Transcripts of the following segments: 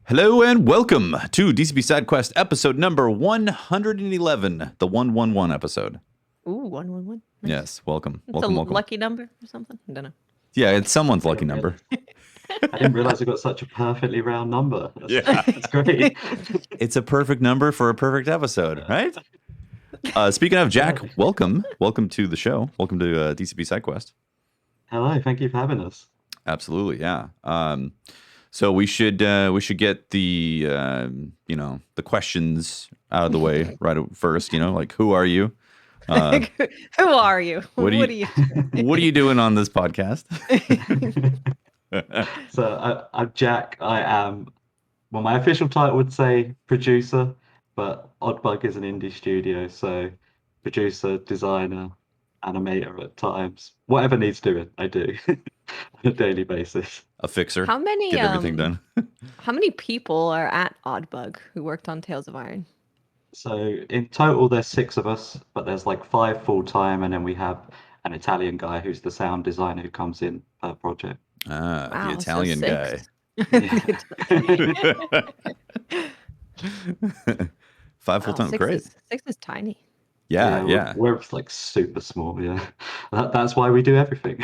Hello and welcome to DCP SideQuest episode number 111, the 111 episode. Ooh, 111. Nice. Yes, welcome. It's welcome, a welcome. lucky number or something? I don't know. Yeah, it's someone's lucky number. I didn't realize I got such a perfectly round number. That's great. It's a perfect number for a perfect episode, right? Speaking of, Jack, welcome. Welcome to the show. Welcome to DCP SideQuest. Hello, thank you for having us. Absolutely, yeah. So we should get the the questions out of the way right first. Like, who are you? Who are you? What are you? What are you doing on this podcast? So I'm Jack. I am, well, my official title would say producer, but OddBug is an indie studio, so producer, designer, animator at times. Whatever needs doing, I do on a daily basis. A fixer. How many Get everything done. How many people are at OddBug who worked on Tales of Iron? So in total, there's 6 of us, but there's like 5 full-time, and then we have an Italian guy who's the sound designer who comes in per project. Ah, Wow, the so Italian guy. 5 full-time, great. 6 is tiny. Yeah. We're like super small, yeah. That's why we do everything.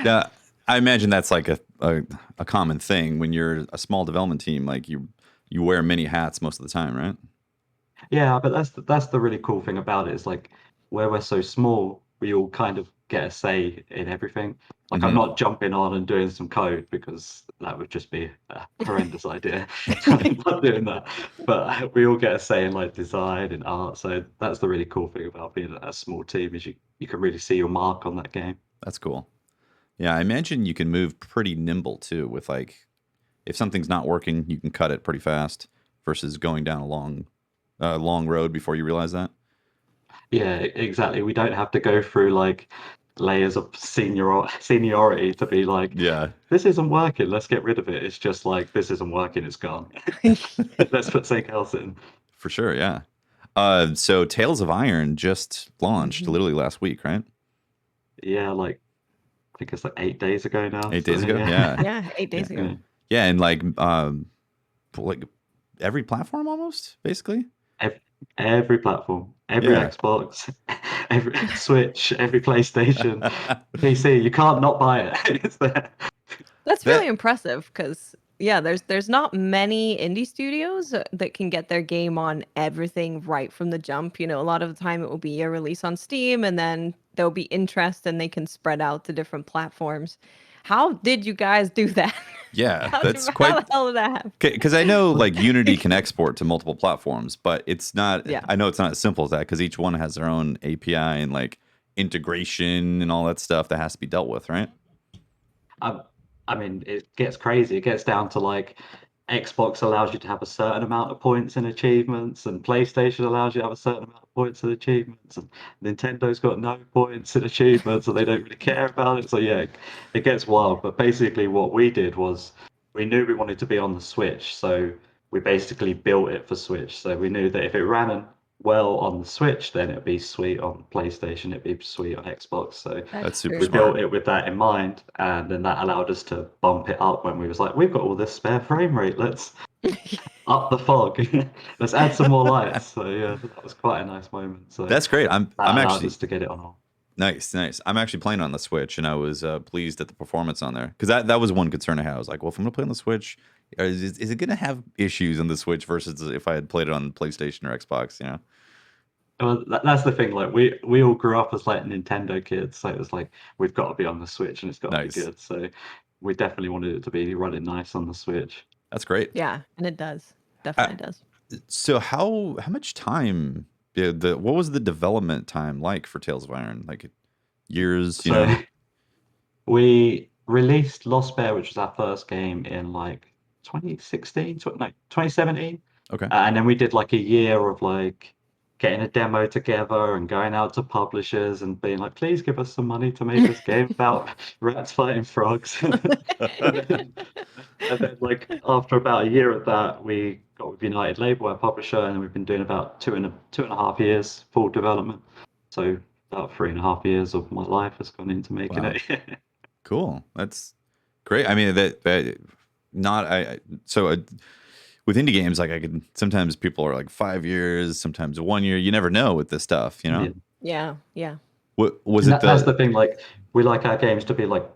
Yeah, I imagine that's like a common thing when you're a small development team. Like you wear many hats most of the time, right? Yeah, but that's the really cool thing about it is like where we're so small, we all kind of get a say in everything. Like I'm not jumping on and doing some code because that would just be a horrendous idea. I'm not doing that. But we all get a say in like design and art. So that's the really cool thing about being a small team is you can really see your mark on that game. That's cool. Yeah, I imagine you can move pretty nimble too with like if something's not working, you can cut it pretty fast versus going down a long road before you realize that. Yeah, exactly. We don't have to go through like layers of seniority to be like, Yeah. this isn't working, let's get rid of it. It's just like, this isn't working, it's gone. Let's put something else in. For sure, yeah. So Tales of Iron just launched literally last week, right? Yeah, like I think it's like 8 days ago now. 8 days ago, yeah. Yeah, 8 days ago. Yeah, and like every platform almost, basically. Every platform, every Xbox, every Switch, every PlayStation, PC. You can't not buy it. It's there. That's really impressive because there's not many indie studios that can get their game on everything right from the jump. A lot of the time it will be a release on Steam and then there'll be interest and they can spread out to different platforms. How did you guys do that? Yeah, How that's the quite. hell did that happen? Because I know like Unity can export to multiple platforms, but it's not. Yeah. I know it's not as simple as that because each one has their own API and like integration and all that stuff that has to be dealt with, right? I mean, it gets crazy. It gets down to like Xbox allows you to have a certain amount of points and achievements, and PlayStation allows you to have a certain amount of points and achievements, and Nintendo's got no points and achievements, so they don't really care about it. So yeah, it gets wild. But basically, what we did was we knew we wanted to be on the Switch, so we basically built it for Switch. So we knew that if it ran well on the Switch, then it'd be sweet on PlayStation, it'd be sweet on Xbox. So That's super we smart. built it with that in mind, and then that allowed us to bump it up when we was like, we've got all this spare frame rate, let's up the fog. Let's add some more lights. So yeah, that was quite a nice moment. So That's great. I'm allowed actually us to get it on all. nice. I'm actually playing on the Switch, and I was pleased at the performance on there because that was one concern I had. I was like, well, if I'm gonna play on the Switch, is it gonna have issues on the Switch versus if I had played it on PlayStation or Xbox? Well, that's the thing. Like we all grew up as like Nintendo kids, so it was like we've got to be on the Switch and it's got to Nice. be good. So we definitely wanted it to be running nice on the Switch. That's great. Yeah, and it does. Definitely does. So how much time? What was the development time like for Tales of Iron? Like years, you know? We released Lost Bear, which was our first game in like 2017. Okay. And then we did like a year of like getting a demo together and going out to publishers and being like, please give us some money to make this game about rats fighting frogs. And then like after about a year of that, we got with United Label, our publisher, and we've been doing about two and a half years full development. So about 3.5 years of my life has gone into making it. Cool. That's great. I mean, that not so with indie games, like I could sometimes people are like 5 years, sometimes 1 year. You never know with this stuff, you know. Yeah, yeah. What was And it? that's the thing. Like we like our games to be like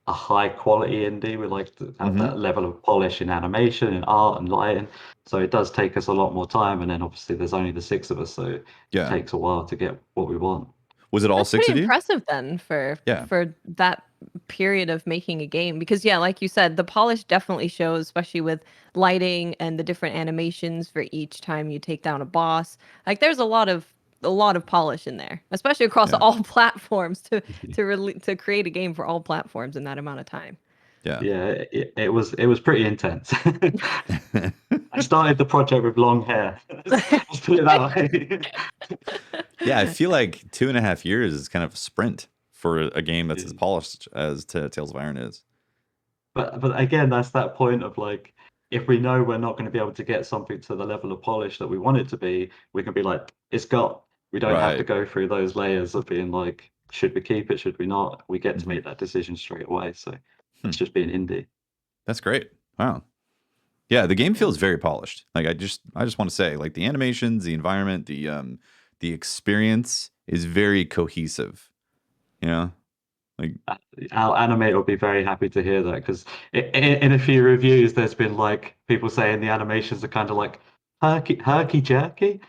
a high quality indie. We like to have Mm-hmm. that level of polish in animation and art and lighting. So it does take us a lot more time. And then obviously there's only the six of us, so it Yeah. takes a while to get what we want. Was it all That's six pretty of you? impressive then Yeah. for that period of making a game because yeah, like you said, the polish definitely shows, especially with lighting and the different animations for each time you take down a boss. Like there's a lot of polish in there, especially across Yeah. all platforms to create a game for all platforms in that amount of time. Yeah. Yeah, it was pretty intense. I started the project with long hair. Let's put it that way. Yeah. I feel like 2.5 years is kind of a sprint for a game that's Yeah. as polished as Tales of Iron is. But again, that's that point of like, if we know we're not going to be able to get something to the level of polish that we want it to be, we can be like, it's got. We don't have to Right. go through those layers of being like, should we keep it? Should we not? We get to Mm-hmm. make that decision straight away. So Hmm. that's just being indie. That's great. Wow. Yeah, the game feels very polished. Like I just want to say, like the animations, the environment, the experience is very cohesive. You know, like Our animator will be very happy to hear that because in a few reviews, there's been like people saying the animations are kind of like herky jerky.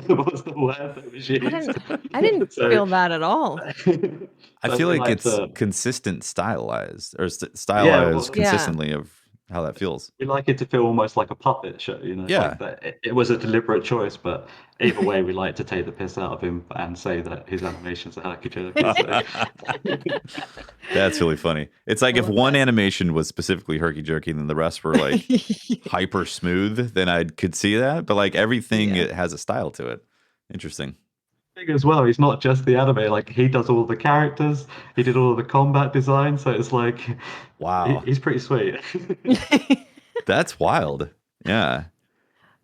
What's the word that was I used? didn't I didn't So, feel that at all. I so feel we like like it's to, consistent stylized or yeah, stylized well, Yeah. consistently of how that feels. we like it to feel almost like a puppet show, like Yeah. that. It was a deliberate choice, but either way, we like to take the piss out of him and say that his animations are herky jerky. So. That's really funny. It's like I if love one that. animation was specifically herky jerky, and then the rest were like hyper smooth, then I could see that. But like everything, Yeah. it has a style to it. Interesting. Thing as well, he's not just the anime. Like he does all the characters, he did all the combat design. So it's like Wow. he's pretty sweet. That's wild. Yeah.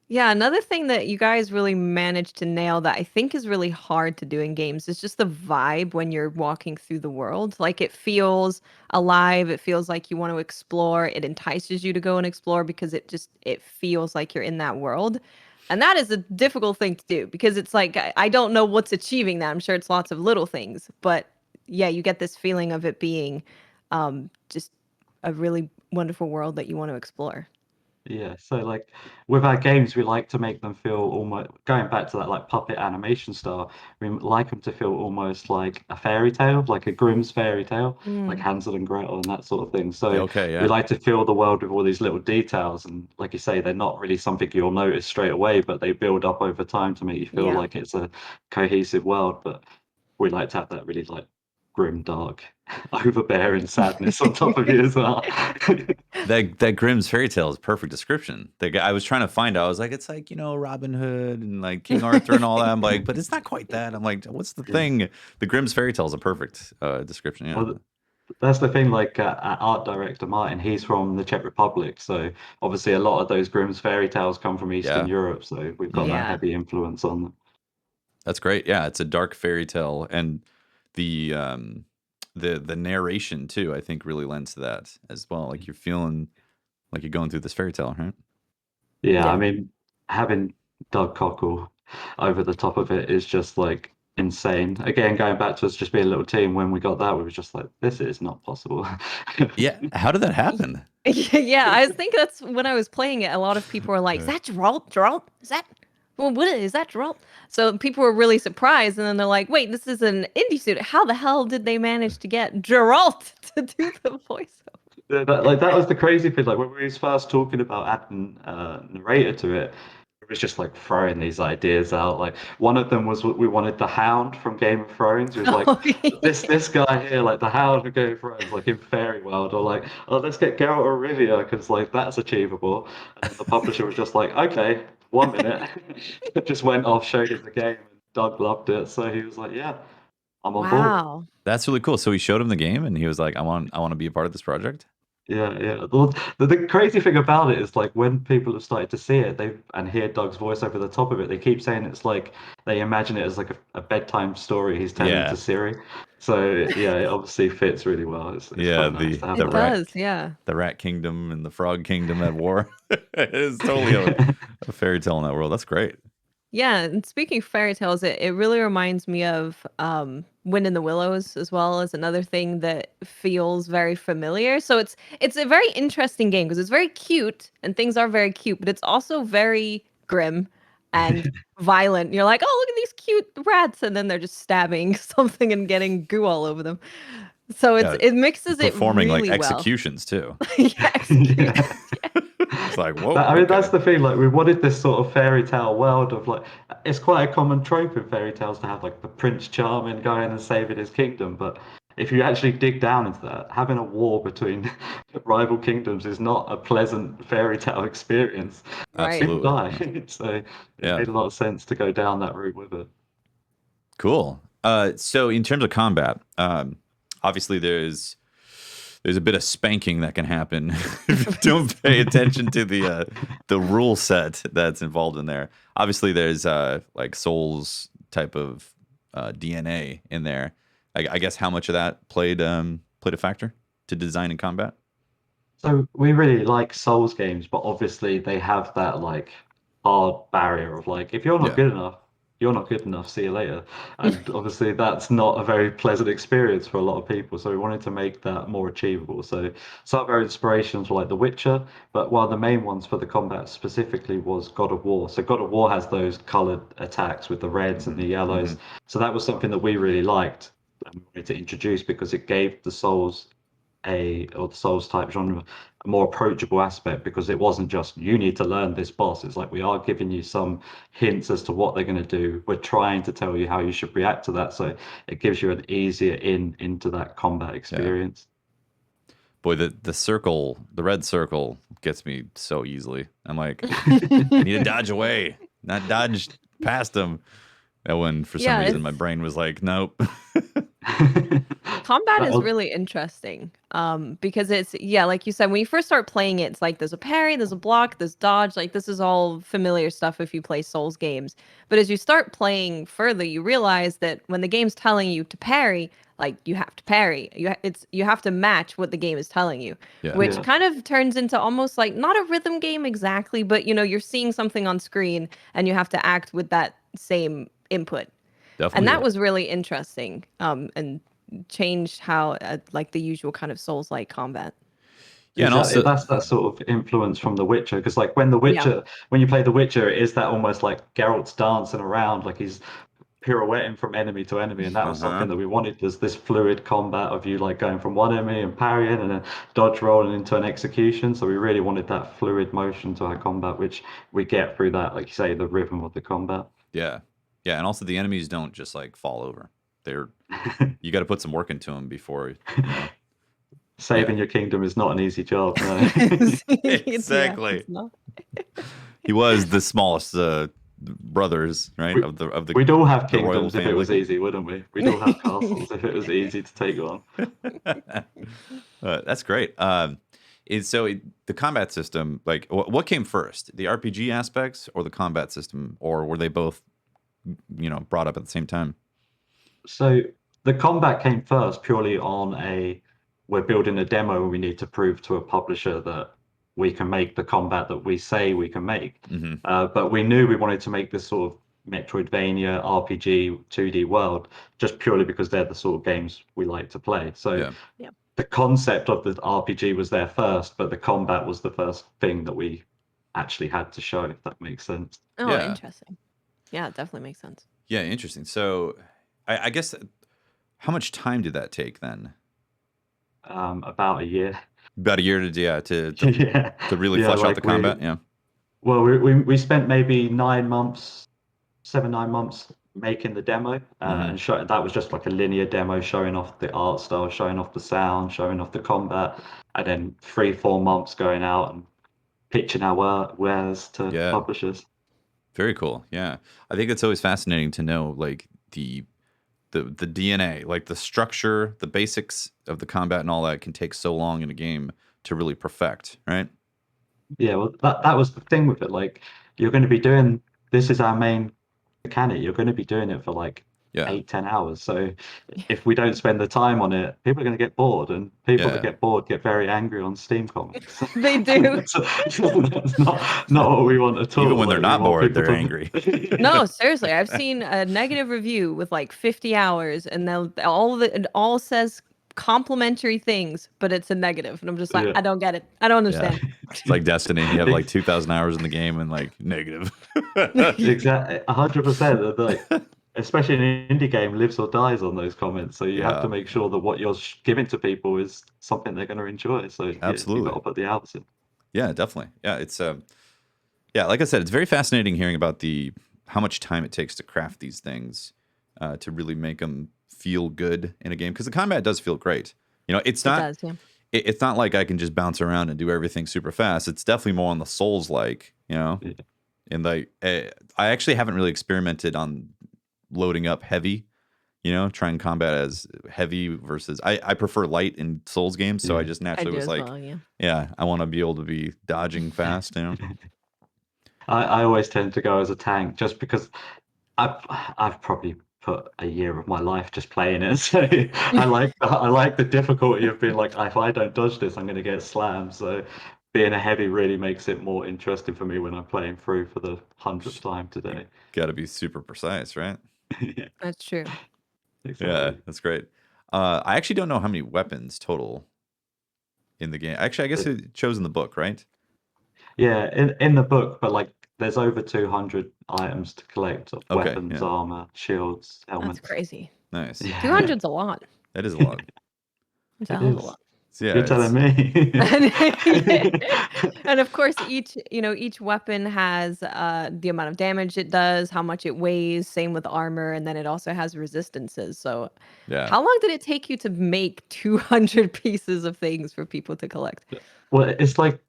Yeah, another thing that you guys really managed to nail that I think is really hard to do in games is just the vibe when you're walking through the world. Like it feels alive, it feels like you want to explore, it entices you to go and explore because it feels like you're in that world. And that is a difficult thing to do because it's like I don't know what's achieving that. I'm sure it's lots of little things, but yeah, you get this feeling of it being just a really wonderful world that you want to explore. Yeah, so like with our games, we like to make them feel almost going back to that like puppet animation style. We like them to feel almost like a fairy tale, like a Grimm's fairy tale, like Mm, Hansel and Gretel and that sort of thing. So Okay. we Yeah. like to fill the world with all these little details, and like you say, they're not really something you'll notice straight away, but they build up over time to make you feel yeah. like it's a cohesive world. But we like to have that really like grim, dark, overbearing sadness on top of you as well. That Grimm's fairy tale is a perfect description. The guy I was trying to find out, I was like, it's like, Robin Hood and like King Arthur and all that. I'm like, but it's not quite that. I'm like, what's the Yeah. thing? The Grimm's fairy tale is a perfect description. Yeah. Well, that's the thing. Like our art director Martin, he's from the Czech Republic, so obviously a lot of those Grimm's fairy tales come from Eastern Yeah. Europe. So we've got Hmm. that Yeah. heavy influence on them. That's great. Yeah, it's a dark fairy tale, and the the narration too. I think really lends to that as well. Like you're feeling like you're going through this fairy tale, right? Yeah, I Yeah. mean, having Doug Cockle over the top of it is just like insane. Again, going back to us just being a little team, when we got that, we were just like, this is not possible. Yeah. How did that happen? Yeah, I think that's when I was playing it. A lot of people were like, "Is that Geralt? Geralt? Is that? Well, what is that Geralt?" So people were really surprised, and then they're like, "Wait, this is an indie student. How the hell did they manage to get Geralt to do the voice?" Yeah, that was the crazy thing. Like when we was first talking about adding narrator to it, it was just like throwing these ideas out. Like one of them was we wanted the Hound from Game of Thrones. It was like Oh, this guy here, like the Hound from Game of Thrones, like in Fairy World, or like oh let's get Geralt of Rivia because like that's achievable. And then the publisher was just like okay, 1 minute, just went off, showed him the game, and Doug loved it. So he was like yeah, I'm on board. wow. That's really cool. So he showed him the game, and he was like, I want to be a part of this project." Yeah. Well, the crazy thing about it is like when people have started to see it, and hear Doug's voice over the top of it, they keep saying it's like they imagine it as like a bedtime story he's telling to Yeah, Siri. So yeah, it obviously fits really well. It's yeah. quite nice to have The It that. rat does, yeah. the rat kingdom and the frog kingdom at war. It is totally a fairy tale in that world. That's great. Yeah, and speaking of fairy tales, it really reminds me of Wind in the Willows as well as another thing that feels very familiar. So it's a very interesting game because it's very cute and things are very cute, but it's also very grim and violent. You're like, oh, look at these cute rats, and then they're just stabbing something and getting goo all over them. So Yeah, it mixes it performing like really well. executions too. Yeah, execution. Yeah. It's like, whoa, I mean, that's okay. the thing. Like, we wanted this sort of fairy tale world of like, it's quite a common trope in fairy tales to have like the Prince Charming going and saving his kingdom. But if you actually dig down into that, having a war between rival kingdoms is not a pleasant fairy tale experience. Right. People Absolutely. die. So it Yeah, made a lot of sense to go down that route with it. cool. So in terms of combat, obviously there's a bit of spanking that can happen if you don't pay attention to the rule set that's involved in there. Obviously, there's like Souls type of DNA in there. I guess how much of that played a factor to design and combat? So we really like Souls games, but obviously they have that like hard barrier of like if you're not Yeah, good enough, you're not good enough. See you later. And obviously that's not a very pleasant experience for a lot of people. So we wanted to make that more achievable. So some of our inspirations were like The Witcher, but one of the main ones for the combat specifically was God of War. So God of War has those colored attacks with the reds and hmm the hmm yellows. So that was something that we really liked and we wanted to introduce because it gave the Souls or the Souls type genre a more approachable aspect because it wasn't just you need to learn this boss. It's like we are giving you some hints as to what they're going to do. We're trying to tell you how you should react to that, so it gives you an easier into that combat yeah. experience. Boy, the red circle gets me so easily. I'm like, I need to dodge away, not dodge past them. That one, for some Yeah, reason, my it's brain was like, nope. combat That is was- really interesting because it's yeah like you said when you first start playing it it's like there's a parry, there's a block, there's dodge, like this is all familiar stuff if you play Souls games, but as you start playing further you realize that when the game's telling you to parry, like you have to parry, you have to match what the game is telling you, Yeah, which yeah. kind of turns into almost like not a rhythm game exactly, but you know you're seeing something on screen and you have to act with that same input, and definitely. that Yeah. was really interesting and changed how like the usual kind of souls like combat. Yeah, and Exactly. also, That's that sort of influence from The Witcher. Because like Yeah. when you play The Witcher, it is that almost like Geralt's dancing around, like he's pirouetting from enemy to enemy, and that was uh-huh. something that we wanted was this fluid combat of you like going from one enemy and parrying and then dodge rolling into an execution. So we really wanted that fluid motion to our combat, which we get through that, like you say, the rhythm of the combat. Yeah, yeah, and also the enemies don't just like fall over. They're you got to put some work into them before you know. Yeah, Saving your kingdom is not an easy job, no. Yeah, exactly. it's not. He was the smallest brothers, right, we, of we'd all have the royal kingdoms if it family. was easy, wouldn't we? We'd all have castles if it was easy to take on. That's great. The combat system, like what came first, the RPG aspects or the combat system, or were they both, brought up at the same time? So the combat came first purely on we're building a demo and we need to prove to a publisher that we can make the combat that we say we can make. Hmm. But we knew we wanted to make this sort of Metroidvania RPG 2D world just purely because they're the sort of games we like to play. So Yeah, Yeah. the concept of the RPG was there first, but the combat was the first thing that we actually had to show, if that makes sense. Oh, yeah, interesting. Yeah, it definitely makes sense. yeah. Interesting. So, I guess how much time did that take then? About a year. About a year to yeah Yeah. to really Yeah, flesh out the like combat. Yeah. we spent maybe 9 months, 7, 9 months making the demo, Hmm. and that was just like a linear demo showing off the art style, showing off the sound, showing off the combat, and then 3, 4 months going out and pitching our wares to Yeah. publishers. Very cool. Yeah. I think it's always fascinating to know like the DNA, like the structure, the basics of the combat and all that can take so long in a game to really perfect, right? Yeah, well, that was the thing with it. Like, you're going to be doing this is our main mechanic. You're going to be doing it for like Yeah, 8, 10 hours. So if we don't spend the time on it, people are going to get bored, and people that yeah. get bored get very angry on Steam comments. They do. So that's not what we want at all. Even when they're Like, we not want bored, people they're angry. No, seriously, I've seen a negative review with like 50 hours, and they'll it all says complimentary things, but it's a negative, and I'm just like, Yeah. I don't get it. I don't Yeah, understand. it's like Destiny. You have like 2,000 hours in the game and like negative. Exactly, 100%. Like, especially an indie game, lives or dies on those comments. So you have to Yeah, make sure that what you're giving to people is something they're going to enjoy. So yeah, you got absolutely. to put the hours in. Yeah, definitely. Yeah, it's yeah, like I said, it's very fascinating hearing about the how much time it takes to craft these things to really make them feel good in a game because the combat does feel great. You know, it's It not does, yeah. it's not like I can just bounce around and do everything super fast. It's definitely more on the Souls like, you know. Yeah. And like I actually haven't really experimented on loading up heavy, you know, trying combat as heavy versus I prefer light in Souls games, so I Yeah. just I naturally do was as like, well, yeah. yeah, I want to be able to be dodging fast, you know. I always tend to go as a tank just because I've I've probably put a year of my life just playing it. So I like the difficulty of being like, if I don't dodge this, I'm going to get slammed. So being a heavy really makes it more interesting for me when I'm playing through for the 100th time today. Got to be super precise, right? Yeah, That's true. Yeah, exactly. that's great. I actually don't know how many weapons total in the game. Actually, I guess it shows in the book, right? Yeah, in the book, but like there's over 200 items to collect of Okay, weapons, yeah, armor, shields, That's helmets. crazy. nice. Yeah, 200's a lot. That is a lot. It's a it hell of a is. lot. So yeah, You're telling it's me. Yeah. And of course, each weapon has the amount of damage it does, how much it weighs, same with armor, and then it also has resistances. So, yeah, how long did it take you to make 200 pieces of things for people to collect? Well, it's like,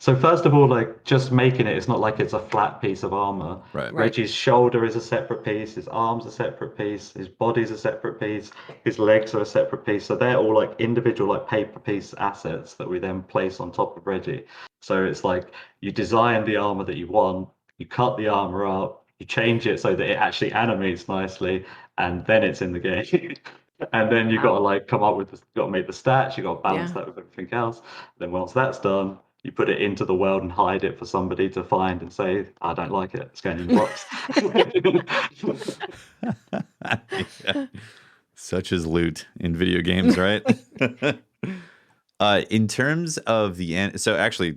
so first of all, like just making it, it's not like it's a flat piece of armor. right. Right. Reggie's shoulder is a separate piece, his arms a separate piece, his body's a separate piece, his legs are a separate piece. So they're all like individual, like paper piece assets that we then place on top of Reggie. So it's like you design the armor that you want, you cut the armor up, you change it so that it actually animates nicely, and then it's in the game. And then you got to Wow. like come up with, got to make the stats, you got to balance Yeah. that with everything else. Then once that's done, you put it into the world and hide it for somebody to find and say, I don't like it. It's going in the box. Yeah. Such as loot in video games, right? In terms of so actually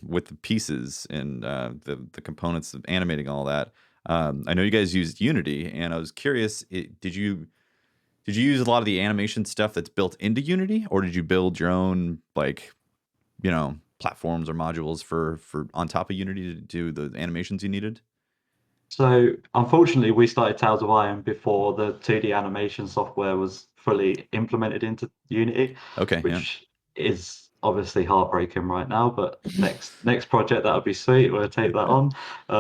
with the pieces and the components of animating all that, I know you guys used Unity, and I was curious, did you use a lot of the animation stuff that's built into Unity, or did you build your own like platforms or modules for on top of Unity to do the animations you needed? So unfortunately, we started Tales of Iron before the 2D animation software was fully implemented into Unity, Okay, yeah, which is obviously heartbreaking right now. But next project that'll be sweet. We'll take that on.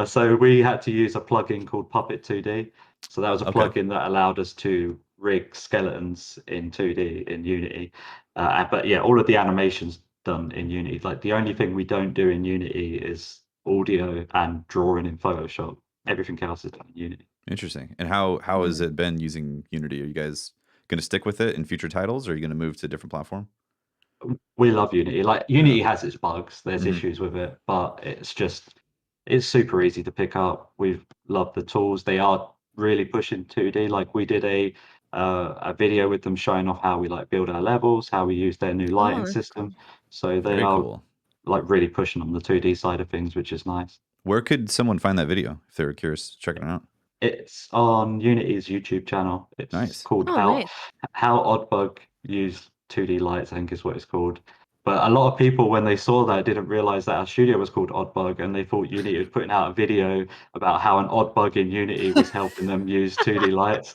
So we had to use a plugin called Puppet 2D. So that was a okay, plugin that allowed us to rig skeletons in 2D in Unity. But yeah, all of the animations done in Unity. Like the only thing we don't do in Unity is audio and drawing in Photoshop. Everything else is done in Unity. interesting. And how has it been using Unity? Are you guys going to stick with it in future titles, or are you going to move to a different platform? We love Unity. Like Yeah. Unity has its bugs, there's Hmm. issues with it, but it's super easy to pick up. We've loved the tools. They are really pushing 2D. Like we did a video with them showing off how we like build our levels, how we use their new Oh, lighting that's system. cool. So they Very are cool. like really pushing on the 2D side of things, which is nice. Where could someone find that video if they were curious? Check it out. It's on Unity's YouTube channel. It's Nice. called Oh, nice. How OddBug Used 2D Lights, I think is what it's called. But a lot of people, when they saw that, didn't realize that our studio was called OddBug, and they thought Unity was putting out a video about how an odd bug in Unity was helping them use 2D lights.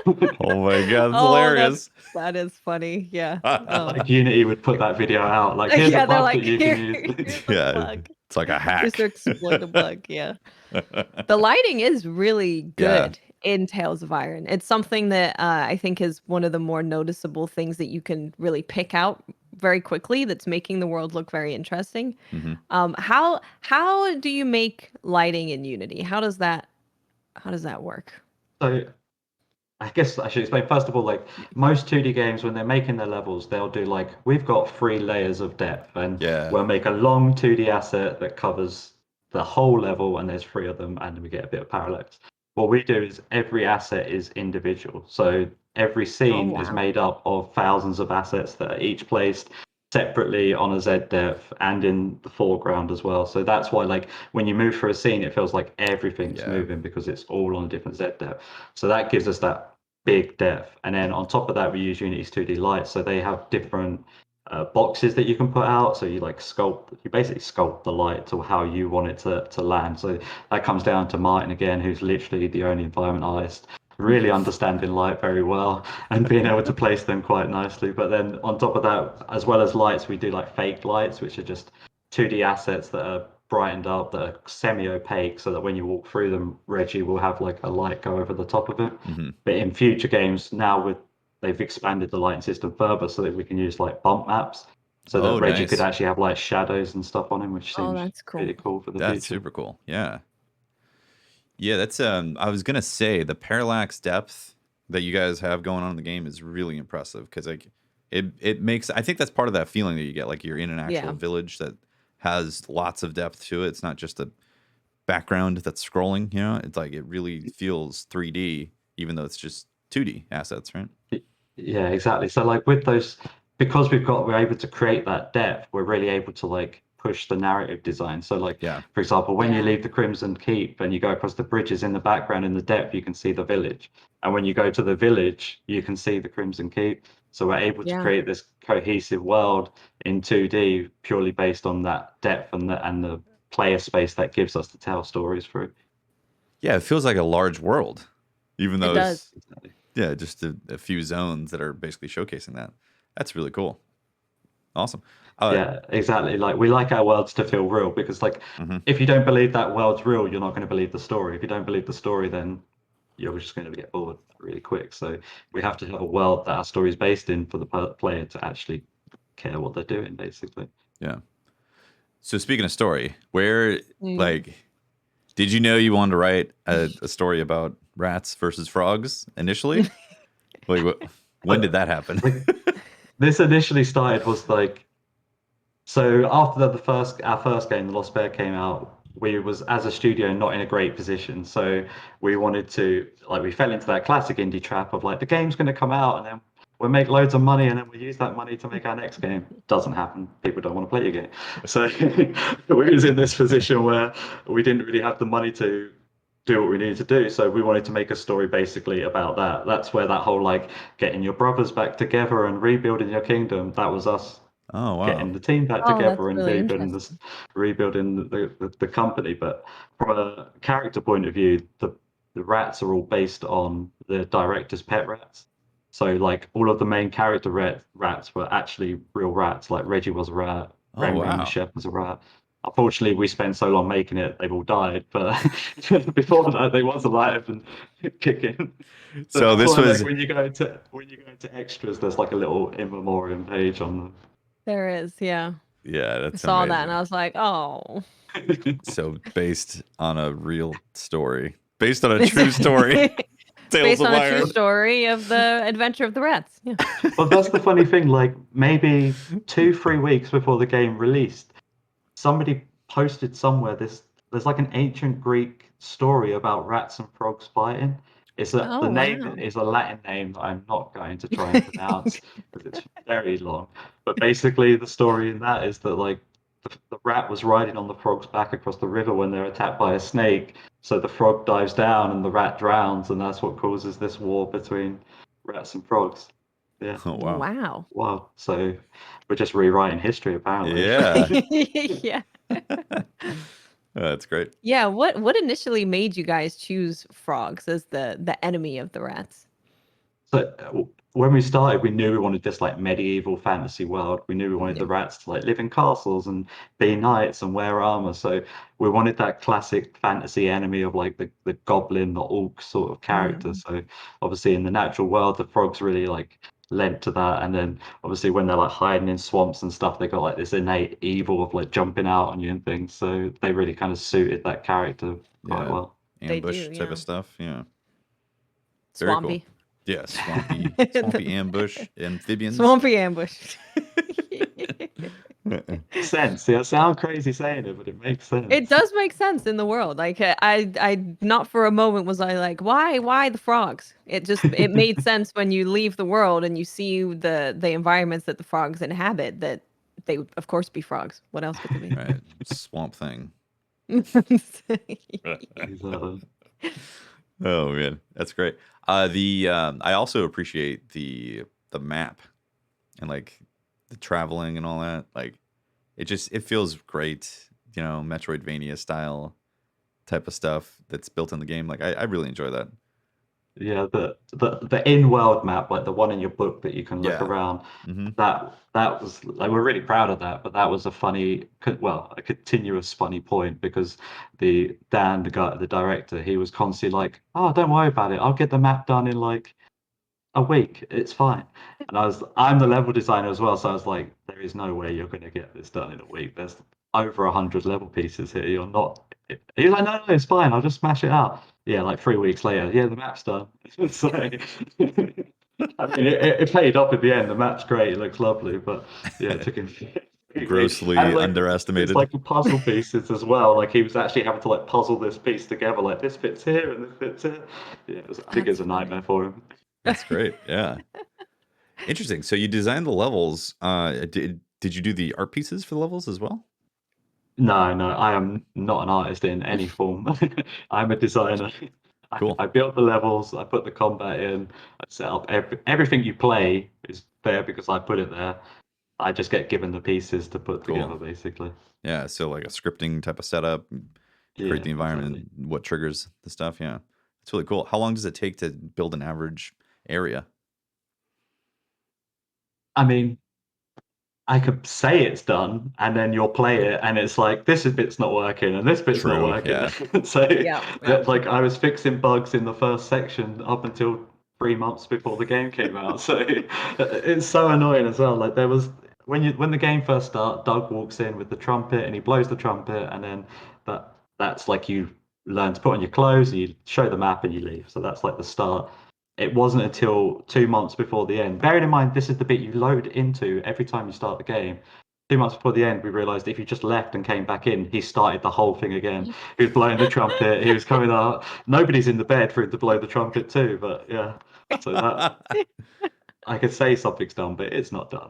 Oh my god, that's Oh, hilarious. that is funny. Yeah. Oh. Like Unity would put that video out, like here's a Yeah, they're bug like, that you can use. here's a Yeah, bug. it's like a Just to hack. exploit a bug. Yeah. The lighting is really Yeah. good in Tales of Iron. It's something that I think is one of the more noticeable things that you can really pick out very quickly that's making the world look very interesting. Hmm. How do you make lighting in Unity? How does that work? So I guess I should explain first of all, like most 2D games, when they're making their levels, they'll do like we've got 3 layers of depth, and Yeah. we'll make a long 2D asset that covers the whole level, and there's 3 of them, and we get a bit of parallax. What we do is every asset is individual, so every Oh scene is wow. made up of thousands of assets that are each placed separately on a Z depth and in the foreground as well. So that's why, like, when you move through a scene, it feels like everything's Yeah. moving because it's all on a different Z depth. So that gives us that big depth. And then on top of that, we use Unity's 2D lights. So they have different boxes that you can put out. So you basically sculpt the light to how you want it to land. So that comes down to Martin again, who's literally the only environment artist, really understanding light very well and being able to place them quite nicely. But then on top of that, as well as lights, we do like fake lights, which are just 2D assets that are brightened up, that are semi-opaque, so that when you walk through them, Reggie will have like a light go over the top of it. Hmm. But in future games, now they've expanded the lighting system further so that we can use like bump maps, so that Oh, Reggie could nice. actually have like shadows and stuff on him, which Oh, seems that's cool. really cool for the That's future. super cool. Yeah. Yeah, that's I was gonna say the parallax depth that you guys have going on in the game is really impressive because like it makes I think that's part of that feeling that you get like you're in an actual Yeah. village that has lots of depth to it. It's not just a background that's scrolling, you know? It's like it really feels 3D even though it's just 2D assets, right? Yeah, exactly. So like with those, because we're able to create that depth, we're really able to like push the narrative design. So like Yeah. for example, when you Yeah. leave the Crimson Keep and you go across the bridges, in the background in the depth, you can see the village. And when you go to the village, you can see the Crimson Keep. So we're able to Yeah. create this cohesive world in 2D purely based on that depth and the player space that gives us to tell stories through. Yeah, it feels like a large world, even It though does. it's yeah, just a few zones that are basically showcasing that. That's really cool. Awesome. Yeah, exactly. Like we like our worlds to feel real because like Mhm. if you don't believe that world's real, you're not going to believe the story. If you don't believe the story, then you're just going to get bored really quick. So we have to have a world that our story is based in for the player to actually care what they're doing, basically. Yeah. So speaking of story, where Mm. like did you know you wanted to write a story about rats versus frogs initially? Like when did But that happen? like this initially started was like so after our first game, The Lost Bear came out, we was as a studio not in a great position. So we wanted to like we fell into that classic indie trap of like the game's going to come out and then we'll make loads of money and then we'll use that money to make our next game. Doesn't happen. People don't want to play your game. So we was in this position where we didn't really have the money to do what we needed to do. So we wanted to make a story basically about that. That's where that whole like getting your brothers back together and rebuilding your kingdom, that was us Oh wow. getting the team back Oh, that's together and really interesting. rebuilding the company. But from a character point of view, the rats are all based on the director's pet rats. So like all of the main character rats were actually real rats. Like Reggie was a rat, Oh Remy the wow. chef was a rat. Unfortunately, we spent so long making it, they've all died. But before that, they was alive and kicking. So So that's this why, like, was when you go into extras, there's like a little in memoriam page on There is, yeah. yeah, I that's saw that and amazing. I was like, oh. them. So based on a real story. Based on a It's true story. Tales based of on a true Iron. story of the adventure of the rats. Yeah. But that's the funny thing. Like maybe 2, 3 weeks before the game released, somebody posted somewhere this. There's like an ancient Greek story about rats and frogs fighting. The Oh, name wow. is a Latin name that I'm not going to try and pronounce because it's very long. But basically, the story in that is that like the rat was riding on the frog's back across the river when they're attacked by a snake. So the frog dives down and the rat drowns, and that's what causes this war between rats and frogs. Yeah. Oh wow. Wow. Wow. So we're just rewriting history, apparently. Yeah. Yeah. That's great. Yeah, what initially made you guys choose frogs as the enemy of the rats? So when we started, we knew we wanted this like medieval fantasy world. We knew we wanted Yeah. the rats to like live in castles and be knights and wear armor. So we wanted that classic fantasy enemy of like the goblin, the orc sort of character. Mm. So obviously in the natural world, the frogs really like lent to that. And then obviously when they're like hiding in swamps and stuff, they got like this innate evil of like jumping out on you and things. So they really kind of suited that character quite Yeah. well. They Ambush do, type yeah. of stuff. Yeah. Very cool. Swampy. Yeah, swampy ambush, amphibians. Swampy ambush. Makes sense. Yeah, it sounds crazy saying it, but it makes sense. It does make sense in the world. Like I not for a moment was I like, why the frogs? It made sense when you leave the world and you see the environments that the frogs inhabit, that they would of course be frogs. What else could they be? Right. Swamp thing. Exactly. Oh man, that's great. I also appreciate the map and like the traveling and all that. Like it feels great, you know, Metroidvania style type of stuff that's built in the game. Like I really enjoy that. Yeah, the in-world map, like the one in your book that you can look Yeah. around, Mm-hmm. that was like we're really proud of that. But that was a continuous funny point because the guy, the director, he was constantly like, "Oh, don't worry about it. I'll get the map done in like a week. It's fine." And I'm the level designer as well, so I was like, "There is no way you're going to get this done in a week. There's over 100 level pieces here. You're not." He's like, "No, it's fine. I'll just smash it out." Yeah, like 3 weeks later, yeah, the map's done. So, I mean, it paid off at the end. The map's great. It looks lovely, but yeah, it took him 3 weeks. Grossly And like it's underestimated. like puzzle pieces as well. Like he was actually having to like puzzle this piece together. Like this fits here and this fits here. Yeah, I think it was That's a nightmare funny. for him. That's great. Yeah. Interesting. So you designed the levels. Did you do the art pieces for the levels as well? No, no, I am not an artist in any form. I'm a designer. Cool. I built the levels, I put the combat in, I set up everything you play is there because I put it there. I just get given the pieces to put Cool. together, basically. Yeah. So like a scripting type of setup, create Yeah, the environment, exactly. what triggers the stuff. Yeah. It's really cool. How long does it take to build an average area? I mean, I could say it's done, and then you'll play it, and it's like this bit's not working, and this bit's not True. working. Yeah. So, Yeah, yeah. like, I was fixing bugs in the first section up until 3 months before the game came out. So, it's so annoying as well. Like, there was when the game first starts, Doug walks in with the trumpet, and he blows the trumpet, and then that's like you learn to put on your clothes, and you show the map, and you leave. So that's like the start. It wasn't until 2 months before the end. Bearing in mind, this is the bit you load into every time you start the game. 2 months before the end, we realised if you just left and came back in, he started the whole thing again. He was blowing the trumpet. He was coming up. Nobody's in the bed for him to blow the trumpet too. But yeah, so that I could say something's done, but it's not done.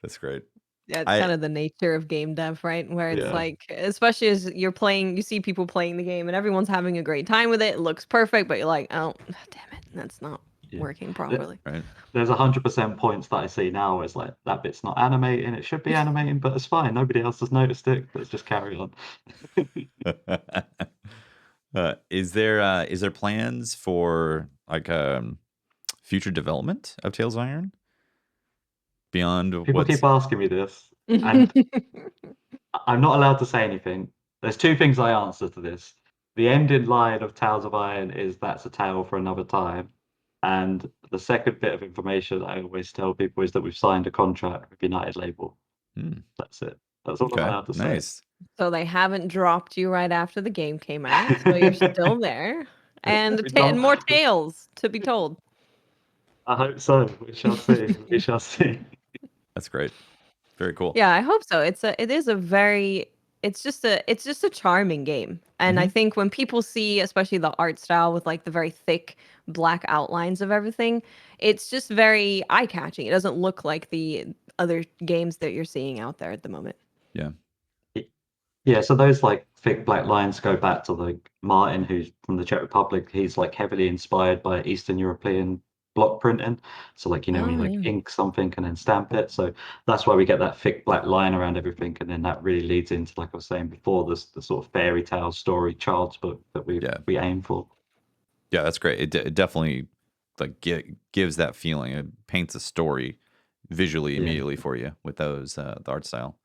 That's great. Yeah, it's I kind of the nature of game dev, right? Where it's Yeah. like, especially as you're playing, you see people playing the game and everyone's having a great time with it. It looks perfect, but you're like, oh, damn it, that's not Yeah. working properly. right. There's 100% points that I see now. It's like that bit's not animating. It should be animating, but it's fine. Nobody else has noticed it. Let's just carry on. Is there plans for like future development of Tales of Iron beyond People what's keep asking me this, and I'm not allowed to say anything. There's two things I answer to this. The ending line of Tales of Iron is that's a tale for another time. And the second bit of information I always tell people is that we've signed a contract with United Label. Hmm, That's it. That's all I'm okay, allowed to say. nice. So they haven't dropped you right after the game came out, so you're still there, and We've and more done- tales to be told. I hope so. We shall see. We shall see. That's great. Very cool. Yeah, I hope so. It is a very it's just a charming game. And I Mhm. think when people see especially the art style with like the very thick black outlines of everything, it's just very eye-catching. It doesn't look like the other games that you're seeing out there at the moment. Yeah. Yeah, so those like thick black lines go back to like Martin, who's from the Czech Republic. He's like heavily inspired by Eastern European block printing. So like when you Oh, like yeah. ink something and then stamp it. So that's why we get that thick black line around everything, and then that really leads into, like I was saying before, the sort of fairy tale story child's book that Yeah. we aim for. Yeah, that's great. It definitely like gives that feeling. It paints a story visually Yeah. immediately for you with those the art style.